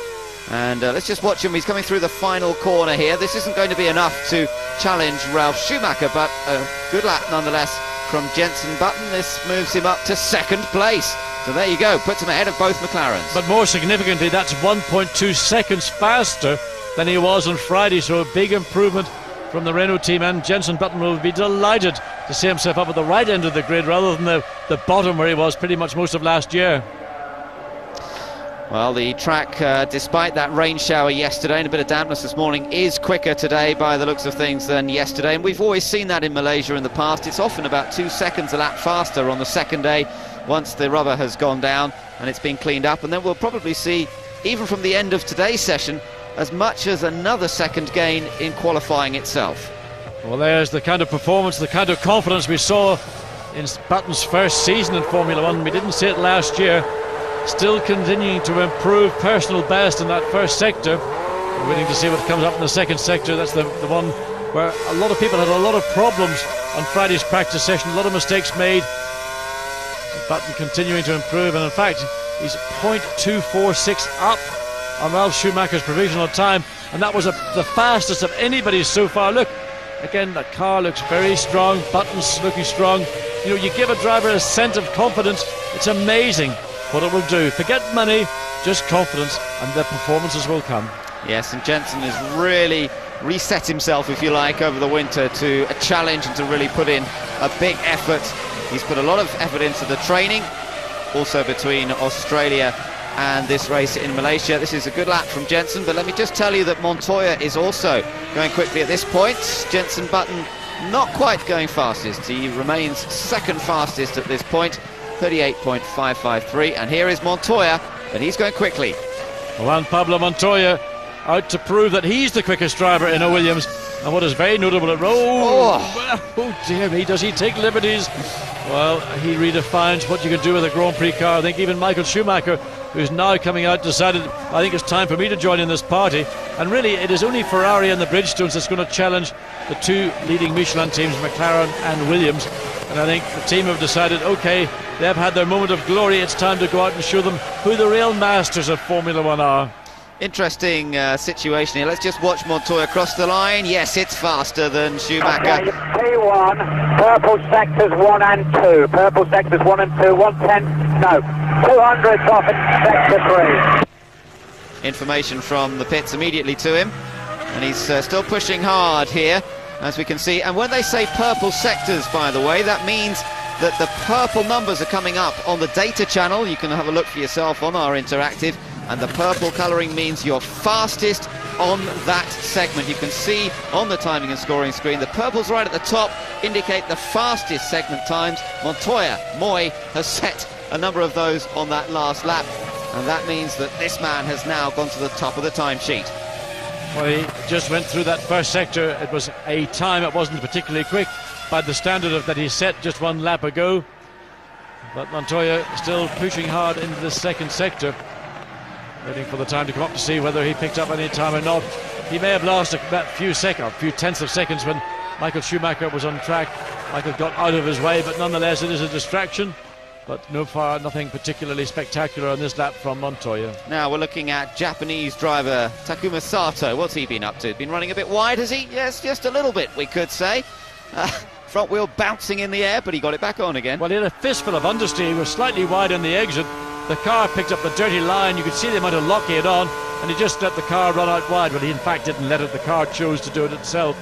and let's just watch him. He's coming through the final corner here. This isn't going to be enough to challenge Ralf Schumacher, but a good lap nonetheless from Jenson Button. This moves him up to second place. So there you go, puts him ahead of both McLarens. But more significantly, that's 1.2 seconds faster than he was on Friday, so a big improvement from the Renault team, and Jenson Button will be delighted to see himself up at the right end of the grid rather than the bottom where he was pretty much most of last year. Well, the track, despite that rain shower yesterday and a bit of dampness this morning, is quicker today by the looks of things than yesterday, and we've always seen that in Malaysia in the past. It's often about 2 seconds a lap faster on the second day once the rubber has gone down and it's been cleaned up, and then we'll probably see, even from the end of today's session, as much as another second gain in qualifying itself. Well, there's the kind of performance, the kind of confidence we saw in Button's first season in Formula One. We didn't see it last year. Still continuing to improve, personal best in that first sector. We're waiting to see what comes up in the second sector. That's the one where a lot of people had a lot of problems on Friday's practice session, a lot of mistakes made. Button continuing to improve, and in fact he's 0.246 up on Ralf Schumacher's provisional time, and that was the fastest of anybody so far. Look, again, the car looks very strong, Button's looking strong. You know, you give a driver a sense of confidence, it's amazing what it will do. Forget money, just confidence, and the performances will come. Yes, and Jensen has really reset himself, if you like, over the winter to a challenge and to really put in a big effort. He's put a lot of effort into the training, also between Australia and this race in Malaysia. This is a good lap from Jensen, but let me just tell you that Montoya is also going quickly at this point. Jensen Button not quite going fastest. He remains second fastest at this point, 38.553, and here is Montoya, but he's going quickly. Juan Pablo Montoya out to prove that he's the quickest driver in a Williams, and what is very notable at oh dear me, does he take liberties? Well, he redefines what you can do with a Grand Prix car. I think even Michael Schumacher, who's now coming out, decided, I think it's time for me to join in this party. And really, it is only Ferrari and the Bridgestones that's going to challenge the two leading Michelin teams, McLaren and Williams. And I think the team have decided, okay, they've had their moment of glory, it's time to go out and show them who the real masters of Formula One are. Interesting situation here. Let's just watch Montoya cross the line. Yes, it's faster than Schumacher. Okay, P1, purple sectors 1 and 2. Purple sectors 1 and 2, 110, no, 200 off in sector 3. Information from the pits immediately to him, and he's still pushing hard here, as we can see. And when they say purple sectors, by the way, that means that the purple numbers are coming up on the data channel. You can have a look for yourself on our interactive. And the purple colouring means you're fastest on that segment. You can see on the timing and scoring screen, the purples right at the top indicate the fastest segment times. Montoya, Moy, has set a number of those on that last lap, and that means that this man has now gone to the top of the timesheet. Well, he just went through that first sector. It was a time, it wasn't particularly quick by the standard of that he set just one lap ago, but Montoya still pushing hard into the second sector, waiting for the time to come up to see whether he picked up any time or not. He may have lost a few tenths of seconds when Michael Schumacher was on track. Michael got out of his way, but nonetheless it is a distraction. But nothing particularly spectacular on this lap from Montoya. Now we're looking at Japanese driver Takuma Sato. What's he been up to? Been running a bit wide, has he? Yes, just a little bit, we could say. Front wheel bouncing in the air, but he got it back on again. Well, he had a fistful of understeer. He was slightly wide on the exit. The car picked up the dirty line. You could see the amount of lock he had on, and he just let the car run out wide. Well, he in fact didn't let it. The car chose to do it itself.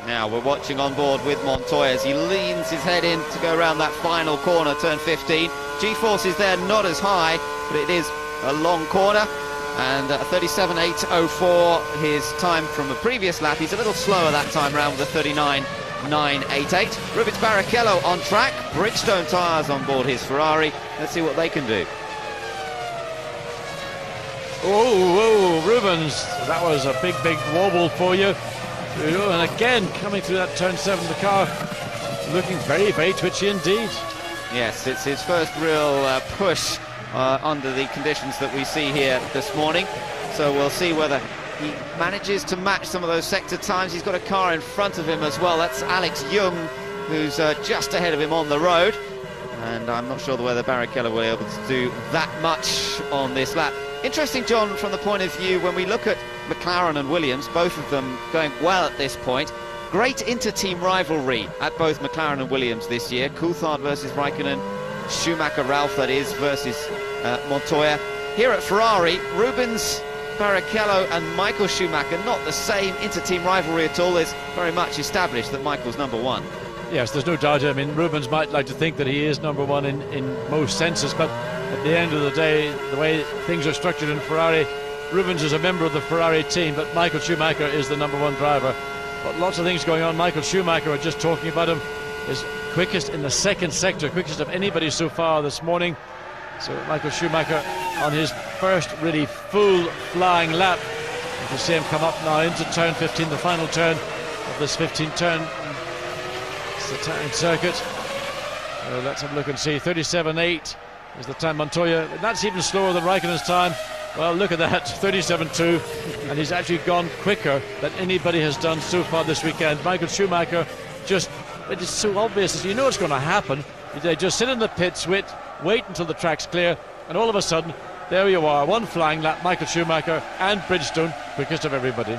Now we're watching on board with Montoya as he leans his head in to go around that final corner, turn 15. G-force is there, not as high, but it is a long corner. And 37.804 his time from a previous lap. He's a little slower that time round with a 39.988. Rubens Barrichello on track, Bridgestone tyres on board his Ferrari. Let's see what they can do. Oh, Rubens, that was a big wobble for you. And again, coming through that turn 7, the car looking very twitchy indeed. Yes, it's his first real push under the conditions that we see here this morning. So we'll see whether he manages to match some of those sector times. He's got a car in front of him as well. That's Alex Young, who's just ahead of him on the road. And I'm not sure whether Barrichello will be able to do that much on this lap. Interesting, John, from the point of view when we look at McLaren and Williams, both of them going well at this point. Great inter-team rivalry at both McLaren and Williams this year. Coulthard versus Raikkonen, Schumacher, Ralf, that is, versus Montoya. Here at Ferrari, Rubens Barrichello and Michael Schumacher, not the same inter-team rivalry at all. It's very much established that Michael's number one. Yes, there's no doubt. I mean, Rubens might like to think that he is number one in most senses, but at the end of the day, the way things are structured in Ferrari, Rubens is a member of the Ferrari team, but Michael Schumacher is the number one driver. But lots of things going on. Michael Schumacher, we're just talking about him, is quickest in the second sector, quickest of anybody so far this morning. So Michael Schumacher on his first really full flying lap. You can see him come up now into turn 15, the final turn. of this 15 turn. It's the time circuit. Let's have a look and see. 37.8 is the time Montoya. That's even slower than Raikkonen's time. Well, look at that, 37.2, and he's actually gone quicker than anybody has done so far this weekend. Michael Schumacher, it is so obvious, you know it's going to happen. They just sit in the pits, wait until the track's clear, and all of a sudden, there you are, one flying lap, Michael Schumacher and Bridgestone, quickest of everybody.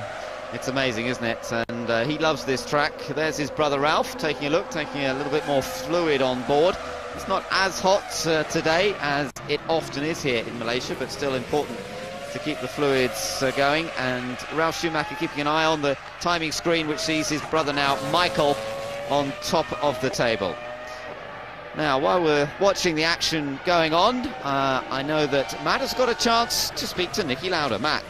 It's amazing, isn't it? And he loves this track. There's his brother Ralph taking a look, taking a little bit more fluid on board. It's not as hot today as it often is here in Malaysia, but still important to keep the fluids going. And Ralph Schumacher keeping an eye on the timing screen, which sees his brother now, Michael, on top of the table. Now, while we're watching the action going on, I know that Matt has got a chance to speak to Niki Lauda. Matt.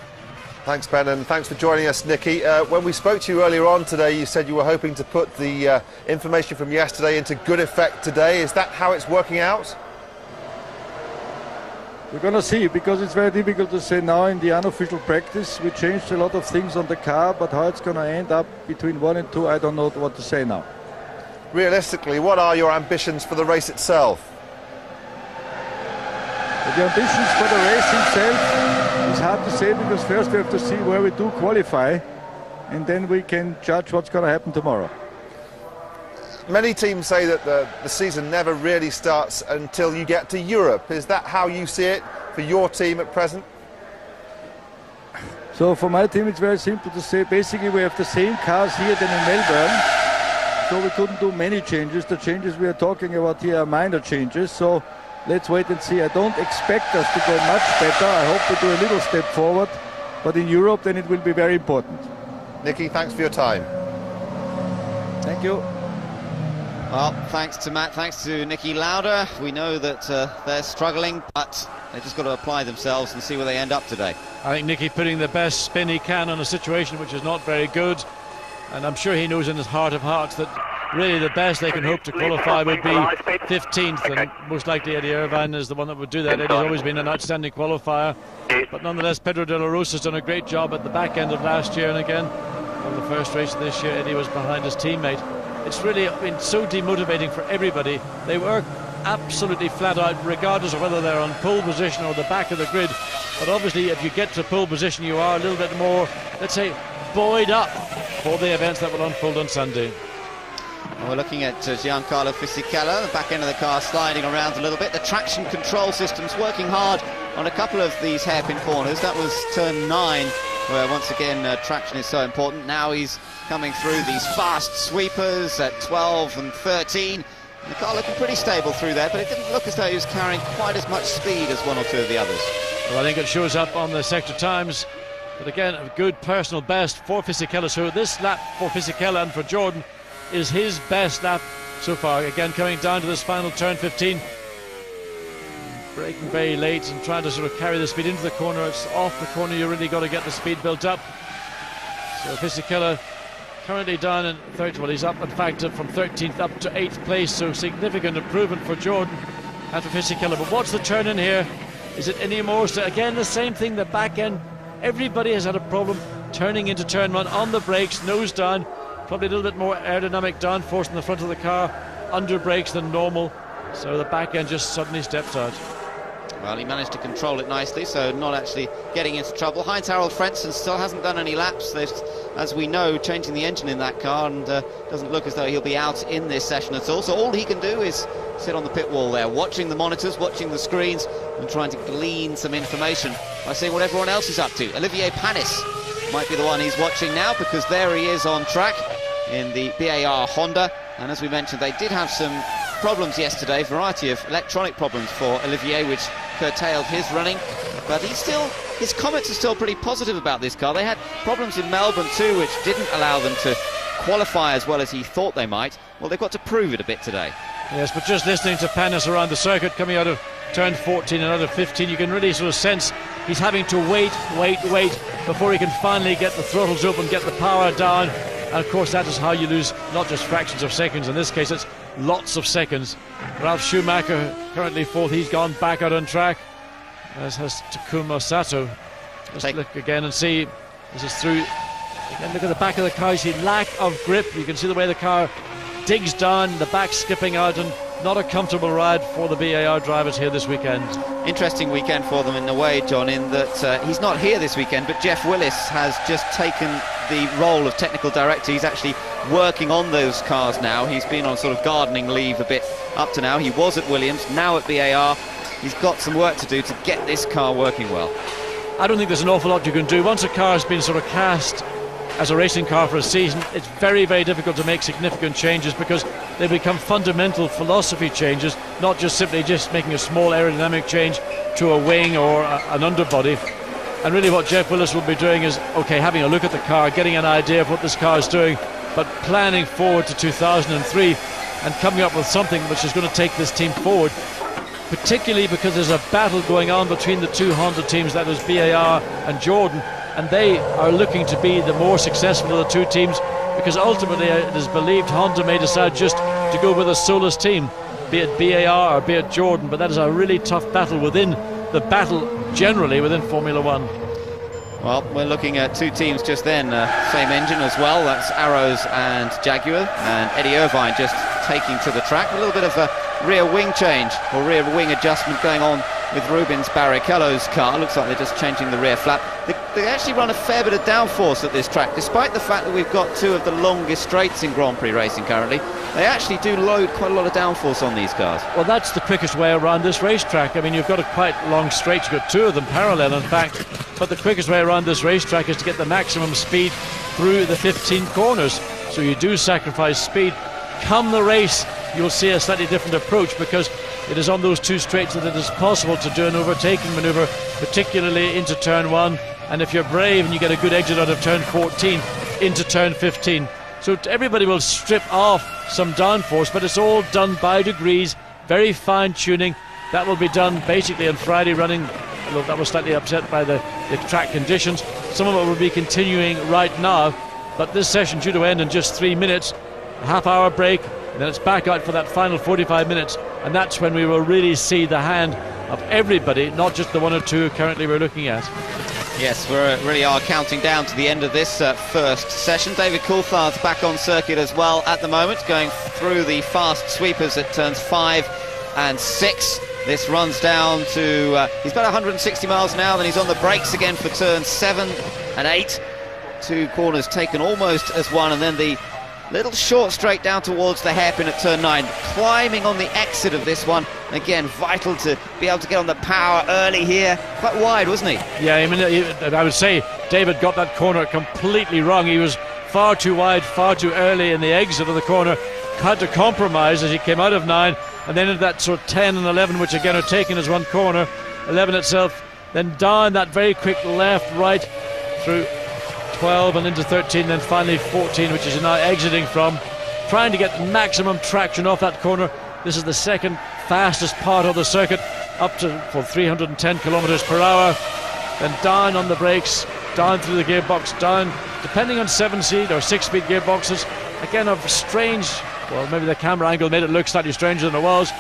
Thanks, Ben, and thanks for joining us, Niki. When we spoke to you earlier on today, you said you were hoping to put the information from yesterday into good effect today. Is that how it's working out? We're going to see, because it's very difficult to say now in the unofficial practice. We changed a lot of things on the car, but how it's going to end up between 1 and 2, I don't know what to say now. Realistically, what are your ambitions for the race itself? The ambitions for the race itself is hard to say, because first we have to see where we do qualify, and then we can judge what's going to happen tomorrow. Many teams say that the season never really starts until you get to Europe. Is that how you see it for your team at present? So for my team it's very simple to say, basically we have the same cars here than in Melbourne, so we couldn't do many changes. The changes we are talking about here are minor changes, so let's wait and see. I don't expect us to go much better. I hope we do a little step forward, but in Europe then it will be very important. Niki, thanks for your time. Thank you. Well, thanks to Matt, thanks to Niki Lauda. We know that they're struggling, but they've just got to apply themselves and see where they end up today. I think Niki putting the best spin he can on a situation which is not very good, and I'm sure he knows in his heart of hearts that really the best they can hope to qualify would be 15th, and most likely Eddie Irvine is the one that would do that. Eddie's always been an outstanding qualifier, but nonetheless Pedro de la Rosa has done a great job at the back end of last year, and again on the first race this year Eddie was behind his teammate. It's really been so demotivating for everybody. They were absolutely flat out, regardless of whether they're on pole position or the back of the grid, but obviously if you get to pole position you are a little bit more, let's say, buoyed up for the events that will unfold on Sunday. Well, we're looking at Giancarlo Fisichella, the back end of the car sliding around a little bit. The traction control system's working hard on a couple of these hairpin corners. That was turn 9, where once again traction is so important. Now he's coming through these fast sweepers at 12 and 13. The car looking pretty stable through there, but it didn't look as though he was carrying quite as much speed as one or two of the others. Well, I think it shows up on the sector times. But again, a good personal best for Fisichella. So this lap for Fisichella and for Jordan is his best lap so far. Again, coming down to this final turn 15. Braking very late and trying to sort of carry the speed into the corner. It's off the corner, you really got to get the speed built up. So Fisichella currently down in third. Well, he's up in fact from 13th up to 8th place. So significant improvement for Jordan and for Fisichella. But what's the turn in here? Is it any more? So again, the same thing, the back end. Everybody has had a problem turning into turn 1 on the brakes, nose down. Probably a little bit more aerodynamic downforce in the front of the car, under brakes than normal. So the back end just suddenly steps out. Well, he managed to control it nicely, so not actually getting into trouble. Heinz-Harald Frentzen still hasn't done any laps. They've, as we know, changing the engine in that car, and doesn't look as though he'll be out in this session at all. So all he can do is sit on the pit wall there, watching the monitors, watching the screens, and trying to glean some information by seeing what everyone else is up to. Olivier Panis might be the one he's watching now, because there he is on track in the BAR Honda. And as we mentioned, they did have some problems yesterday, variety of electronic problems for Olivier, which curtailed his running, but his comments are still pretty positive about this car. They had problems in Melbourne too, which didn't allow them to qualify as well as he thought they might. Well, they've got to prove it a bit today. Yes, but just listening to Panis around the circuit, coming out of turn 14 and out of 15, you can really sort of sense he's having to wait before he can finally get the throttles open, get the power down. And of course that is how you lose not just fractions of seconds, in this case it's lots of seconds. Ralf Schumacher currently 4th, he's gone back out on track, as has Takuma Sato. Let's look again and see, this is through And look at the back of the car, you see lack of grip. You can see the way the car digs down, the back skipping out, and not a comfortable ride for the BAR drivers here this weekend. Interesting weekend for them in a way, John, in that he's not here this weekend, but Jeff Willis has just taken the role of technical director. He's actually working on those cars now. He's been on sort of gardening leave a bit up to now. He was at Williams, now at BAR. He's got some work to do to get this car working well. I don't think there's an awful lot you can do. Once a car has been sort of cast as a racing car for a season, it's very, very difficult to make significant changes because they become fundamental philosophy changes, not just simply just making a small aerodynamic change to a wing or an underbody. And really what Jeff Willis will be doing is, okay, having a look at the car, getting an idea of what this car is doing, but planning forward to 2003 and coming up with something which is going to take this team forward, particularly because there's a battle going on between the two Honda teams, that is BAR and Jordan, and they are looking to be the more successful of the two teams, because ultimately it is believed Honda may decide just to go with a solus team, be it BAR or be it Jordan, but that is a really tough battle within the battle generally within Formula One. Well, we're looking at two teams just then, same engine as well, that's Arrows and Jaguar, and Eddie Irvine just taking to the track. A little bit of a rear wing change, or rear wing adjustment going on with Rubens Barrichello's car. Looks like they're just changing the rear flap. They actually run a fair bit of downforce at this track, despite the fact that we've got two of the longest straights in Grand Prix racing currently. They actually do load quite a lot of downforce on these cars. Well, that's the quickest way around this racetrack. I mean, you've got a quite long straight, you've got two of them parallel in fact, but the quickest way around this racetrack is to get the maximum speed through the 15 corners. So you do sacrifice speed. Come the race, you'll see a slightly different approach, because it is on those two straights that it is possible to do an overtaking manoeuvre, particularly into turn 1, and if you're brave and you get a good exit out of turn 14 into turn 15. So everybody will strip off some downforce, but it's all done by degrees, very fine tuning. That will be done basically on Friday running, although that was slightly upset by the track conditions. Some of it will be continuing right now, but this session due to end in just 3 minutes, a half-hour break, and then it's back out for that final 45 minutes, and that's when we will really see the hand of everybody, not just the one or two currently we're looking at. Yes, we really are counting down to the end of this first session. David Coulthard's back on circuit as well at the moment, going through the fast sweepers at turns 5 and 6. This runs down to, he's about 160 miles an hour, then he's on the brakes again for turns 7 and 8. Two corners taken almost as one, and then the little short straight down towards the hairpin at turn 9. Climbing on the exit of this one. Again, vital to be able to get on the power early here. Quite wide, wasn't he? Yeah, I mean, I would say David got that corner completely wrong. He was far too wide, far too early in the exit of the corner. Had to compromise as he came out of 9, and then into that sort of 10 and 11, which again are taken as one corner. 11 itself, then down that very quick left, right, through 12 and into 13, then finally 14, which is now exiting from, trying to get maximum traction off that corner. This is the second fastest part of the circuit, up to for 310 kilometers per hour. Then down on the brakes, down through the gearbox, down, depending on 7-speed or 6-speed gearboxes. Again, a strange, well, maybe the camera angle made it look slightly stranger than it was,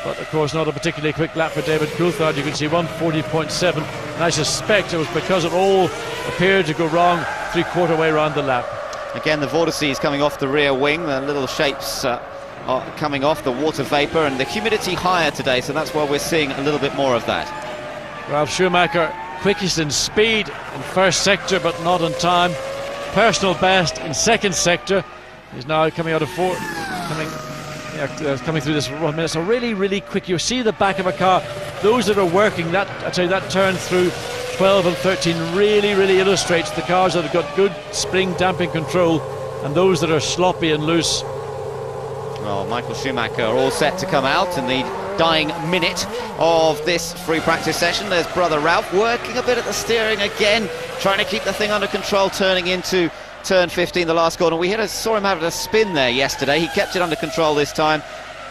but of course not a particularly quick lap for David Coulthard. You can see 140.7, and I suspect it was because it all appeared to go wrong three-quarter way around the lap. Again, the vortices coming off the rear wing, the little shapes are coming off, the water vapour, and the humidity higher today, so that's why we're seeing a little bit more of that. Ralf Schumacher quickest in speed in first sector, but not in time. Personal best in second sector. He's now coming out of fourth, coming through this 1 minute. So really, really quick. You see the back of a car. Those that are working, that I'd say that turn through 12 and 13 really, really illustrates the cars that have got good spring damping control, and those that are sloppy and loose. Well, Michael Schumacher all set to come out in the dying minute of this free practice session. There's brother Ralph working a bit at the steering again, trying to keep the thing under control, turning into turn 15, the last corner. We saw him have a spin there yesterday. He kept it under control this time,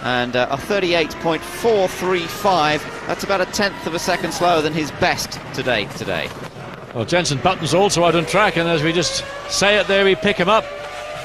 and a 38.435. That's about a tenth of a second slower than his best today. Well, Jenson Button's also out on track, and as we just say it there, we pick him up.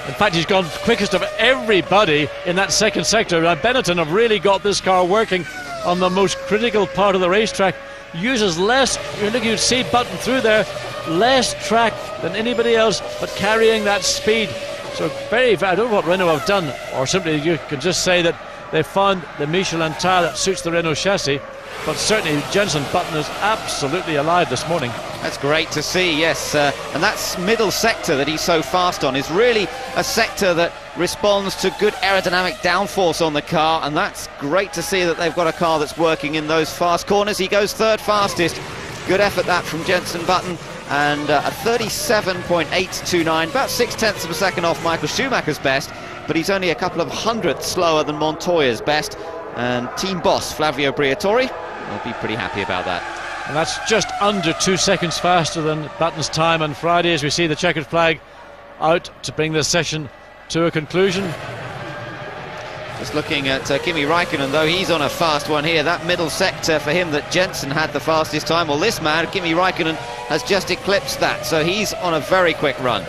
In fact, he's gone quickest of everybody in that second sector. Benetton have really got this car working on the most critical part of the racetrack. Uses less. You see Button through there, less track than anybody else, but carrying that speed. So I don't know what Renault have done, or simply you can just say that they found the Michelin tyre that suits the Renault chassis. But certainly Jenson Button is absolutely alive this morning. That's great to see, yes. And that middle sector that he's so fast on is really a sector that responds to good aerodynamic downforce on the car, and that's great to see that they've got a car that's working in those fast corners. He goes third fastest. Good effort that from Jenson Button, and a 37.829, about 0.6 of a second off Michael Schumacher's best, but he's only a couple of hundredths slower than Montoya's best. And team boss Flavio Briatore will be pretty happy about that. And that's just under 2 seconds faster than Button's time on Friday, as we see the checkered flag out to bring this session to a conclusion. Just looking at Kimi Raikkonen, though, he's on a fast one here. That middle sector for him that Jenson had the fastest time. Well, this man, Kimi Raikkonen, has just eclipsed that, so he's on a very quick run.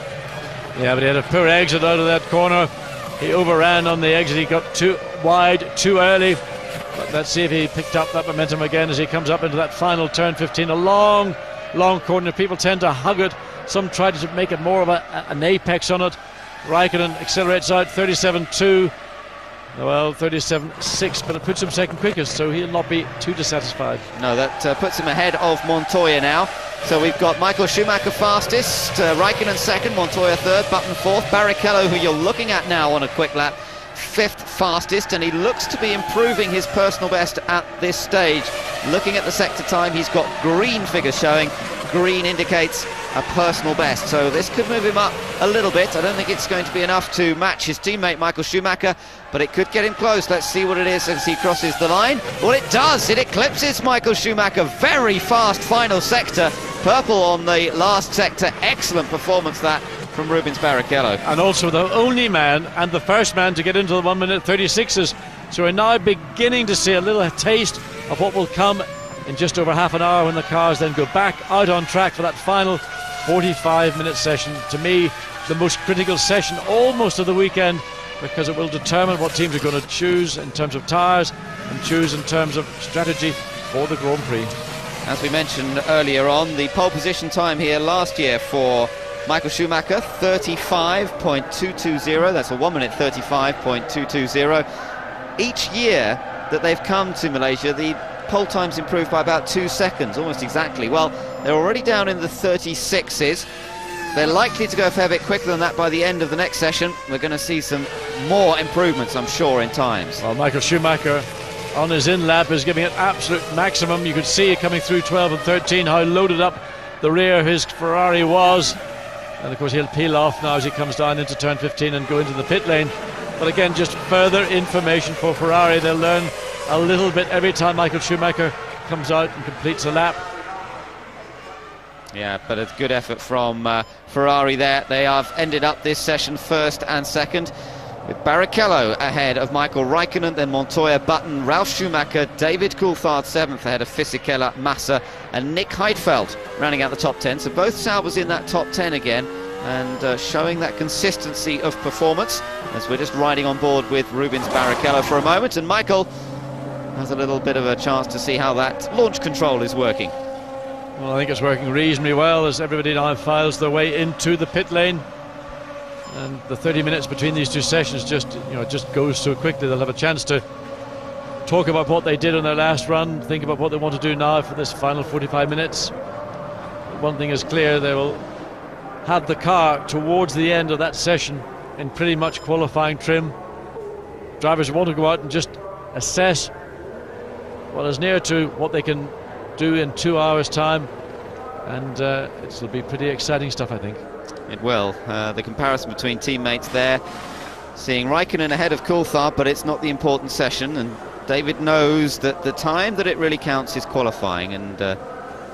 Yeah, but he had a poor exit out of that corner. He overran on the exit. He got too wide too early. But let's see if he picked up that momentum again as he comes up into that final turn 15. A long corner. People tend to hug it. Some try to make it more of an apex on it. Raikkonen accelerates out 37.2. Well, 37.6, but it puts him second quickest, so he'll not be too dissatisfied. No, that puts him ahead of Montoya now. So we've got Michael Schumacher fastest, Raikkonen second, Montoya third, Button fourth, Barrichello, who you're looking at now on a quick lap, fifth fastest, and he looks to be improving his personal best at this stage. Looking at the sector time, he's got green figures showing. Green indicates a personal best, so this could move him up a little bit. I don't think it's going to be enough to match his teammate Michael Schumacher, but it could get him close. Let's see what it is as he crosses the line. Well, it does. It eclipses Michael Schumacher. Very fast final sector. Purple on the last sector. Excellent performance that from Rubens Barrichello. And also the only man and the first man to get into the 1 minute 36s. So we're now beginning to see a little taste of what will come in just over half an hour when the cars then go back out on track for that final 45-minute session. To me, the most critical session almost of the weekend, because it will determine what teams are going to choose in terms of tyres and choose in terms of strategy for the Grand Prix. As we mentioned earlier on, the pole position time here last year for Michael Schumacher, 35.220. That's a 1 minute 35.220. Each year that they've come to Malaysia, the pole time's improved by about 2 seconds, almost exactly. Well, they're already down in the 36s. They're likely to go a fair bit quicker than that by the end of the next session. We're going to see some more improvements, I'm sure, in times. Well, Michael Schumacher on his in-lap is giving it absolute maximum. You could see it coming through 12 and 13, how loaded up the rear his Ferrari was. And of course he'll peel off now as he comes down into turn 15 and go into the pit lane. But again, just further information for Ferrari. They'll learn a little bit every time Michael Schumacher comes out and completes a lap. Yeah, but a good effort from Ferrari there. They have ended up this session first and second, with Barrichello ahead of Michael Raikkonen, then Montoya, Button, Ralf Schumacher, David Coulthard seventh ahead of Fisichella, Massa and Nick Heidfeld rounding out the top 10. So both Saubers in that top 10 again, and showing that consistency of performance as we're just riding on board with Rubens Barrichello for a moment, and Michael has a little bit of a chance to see how that launch control is working. Well, I think it's working reasonably well as everybody now files their way into the pit lane, and the 30 minutes between these two sessions just goes so quickly. They'll have a chance to talk about what they did on their last run, think about what they want to do now for this final 45 minutes. One thing is clear, they will have the car towards the end of that session in pretty much qualifying trim. Drivers want to go out and just assess what is near to what they can do in 2 hours time, and it'll be pretty exciting stuff, I think. It will. The comparison between teammates there, seeing Raikkonen ahead of Coulthard, but it's not the important session, and David knows that the time that it really counts is qualifying, and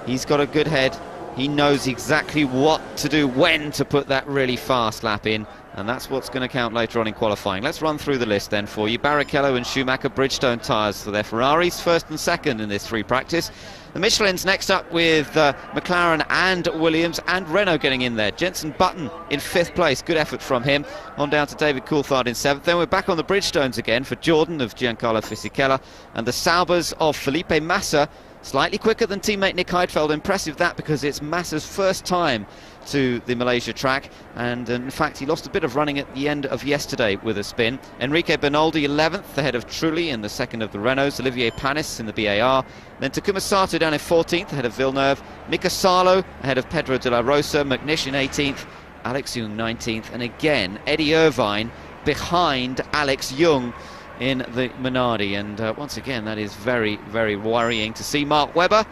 he's got a good head. He knows exactly what to do, when to put that really fast lap in, and that's what's going to count later on in qualifying. Let's run through the list then for you. Barrichello and Schumacher, Bridgestone tyres for their Ferraris, first and second in this free practice. The Michelin's next up with McLaren and Williams, and Renault getting in there. Jenson Button in fifth place, good effort from him. On down to David Coulthard in seventh. Then we're back on the Bridgestones again for Jordan of Giancarlo Fisichella, and the Saubers of Felipe Massa Slightly quicker than teammate Nick Heidfeld. Impressive that, because it's Massa's first time to the Malaysia track, and in fact he lost a bit of running at the end of yesterday with a spin. Enrique Bernoldi 11th ahead of Trulli in the second of the Renaults, Olivier Panis in the BAR, then Takuma Sato down in 14th ahead of Villeneuve, Mika Salo ahead of Pedro de la Rosa, McNish in 18th, Alex Young 19th, and again Eddie Irvine behind Alex Young in the Minardi. And once again, that is very, very worrying to see. Mark Webber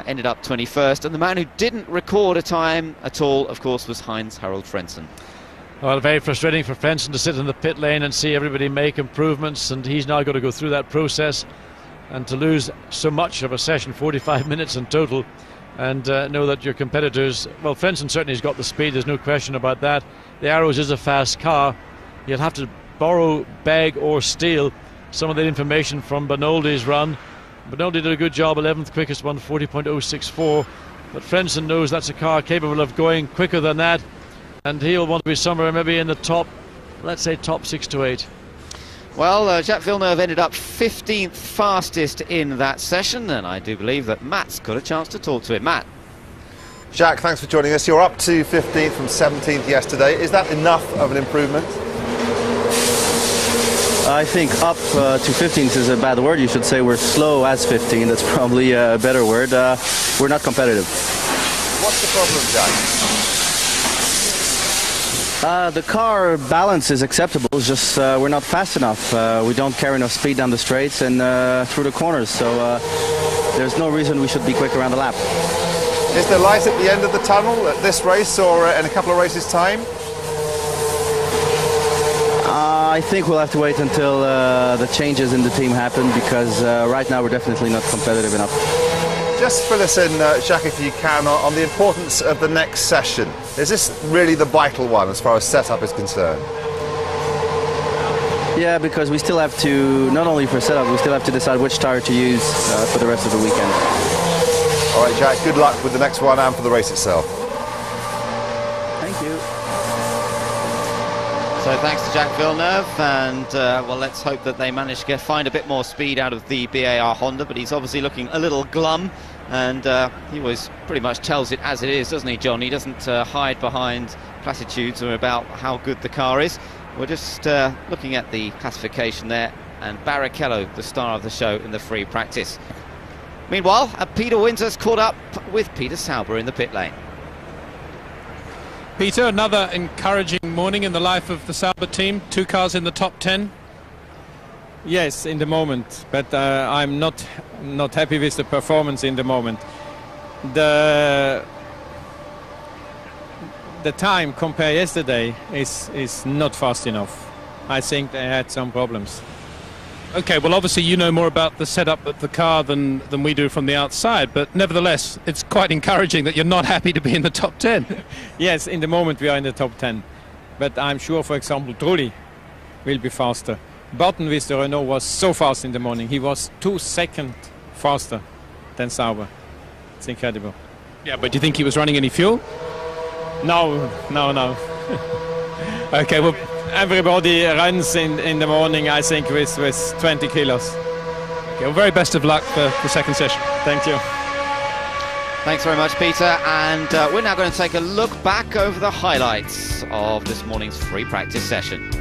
ended up 21st, and the man who didn't record a time at all, of course, was Heinz-Harald Frentzen. Well, very frustrating for Frentzen to sit in the pit lane and see everybody make improvements, and he's now got to go through that process, and to lose so much of a session, 45 minutes in total, and know that your competitors, well, Frentzen certainly has got the speed, there's no question about that. The Arrows is a fast car. You'll have to borrow, beg or steal some of the information from Bernoldi's run. Bernoldi did a good job, 11th quickest one, 40.064, but Frentzen knows that's a car capable of going quicker than that, and he'll want to be somewhere maybe in the top, let's say top 6 to 8. Well, Jacques Villeneuve ended up 15th fastest in that session, and I do believe that Matt's got a chance to talk to him. Matt. Jacques, thanks for joining us. You're up to 15th from 17th yesterday. Is that enough of an improvement? I think up to 15th is a bad word. You should say we're slow as 15. That's probably a better word. We're not competitive. What's the problem, Jack? The car balance is acceptable. It's just we're not fast enough. We don't carry enough speed down the straights and through the corners. So there's no reason we should be quick around the lap. Is there light at the end of the tunnel at this race or in a couple of races' time? I think we'll have to wait until the changes in the team happen, because right now we're definitely not competitive enough. Just fill us in, Jacques, if you can, on the importance of the next session. Is this really the vital one as far as setup is concerned? Yeah, because we still have to, not only for setup, we still have to decide which tire to use for the rest of the weekend. All right, Jack, good luck with the next one and for the race itself. Thank you. So thanks to Jacques Villeneuve, and well, let's hope that they manage to find a bit more speed out of the BAR Honda, but he's obviously looking a little glum, and he always pretty much tells it as it is, doesn't he, John? He doesn't hide behind platitudes or about how good the car is. We're just looking at the classification there, and Barrichello, the star of the show in the free practice. Meanwhile, Peter Windsor's caught up with Peter Sauber in the pit lane. Peter, another encouraging morning in the life of the Sauber team. 2 cars in the top 10. Yes, in the moment, but I'm not happy with the performance in the moment. The time compared yesterday is not fast enough. I think they had some problems. Okay, well, obviously you know more about the setup of the car than we do from the outside, but nevertheless, it's quite encouraging that you're not happy to be in the top 10. Yes, in the moment we are in the top 10, but I'm sure, for example, Trulli will be faster. Button with the Renault was so fast in the morning. He was 2 seconds faster than Sauber. It's incredible. Yeah, but do you think he was running any fuel? No. Okay, well, everybody runs in the morning, I think, with 20 kilos. Okay, well, very best of luck for the second session. Thank you. Thanks very much, Peter, and we're now going to take a look back over the highlights of this morning's free practice session.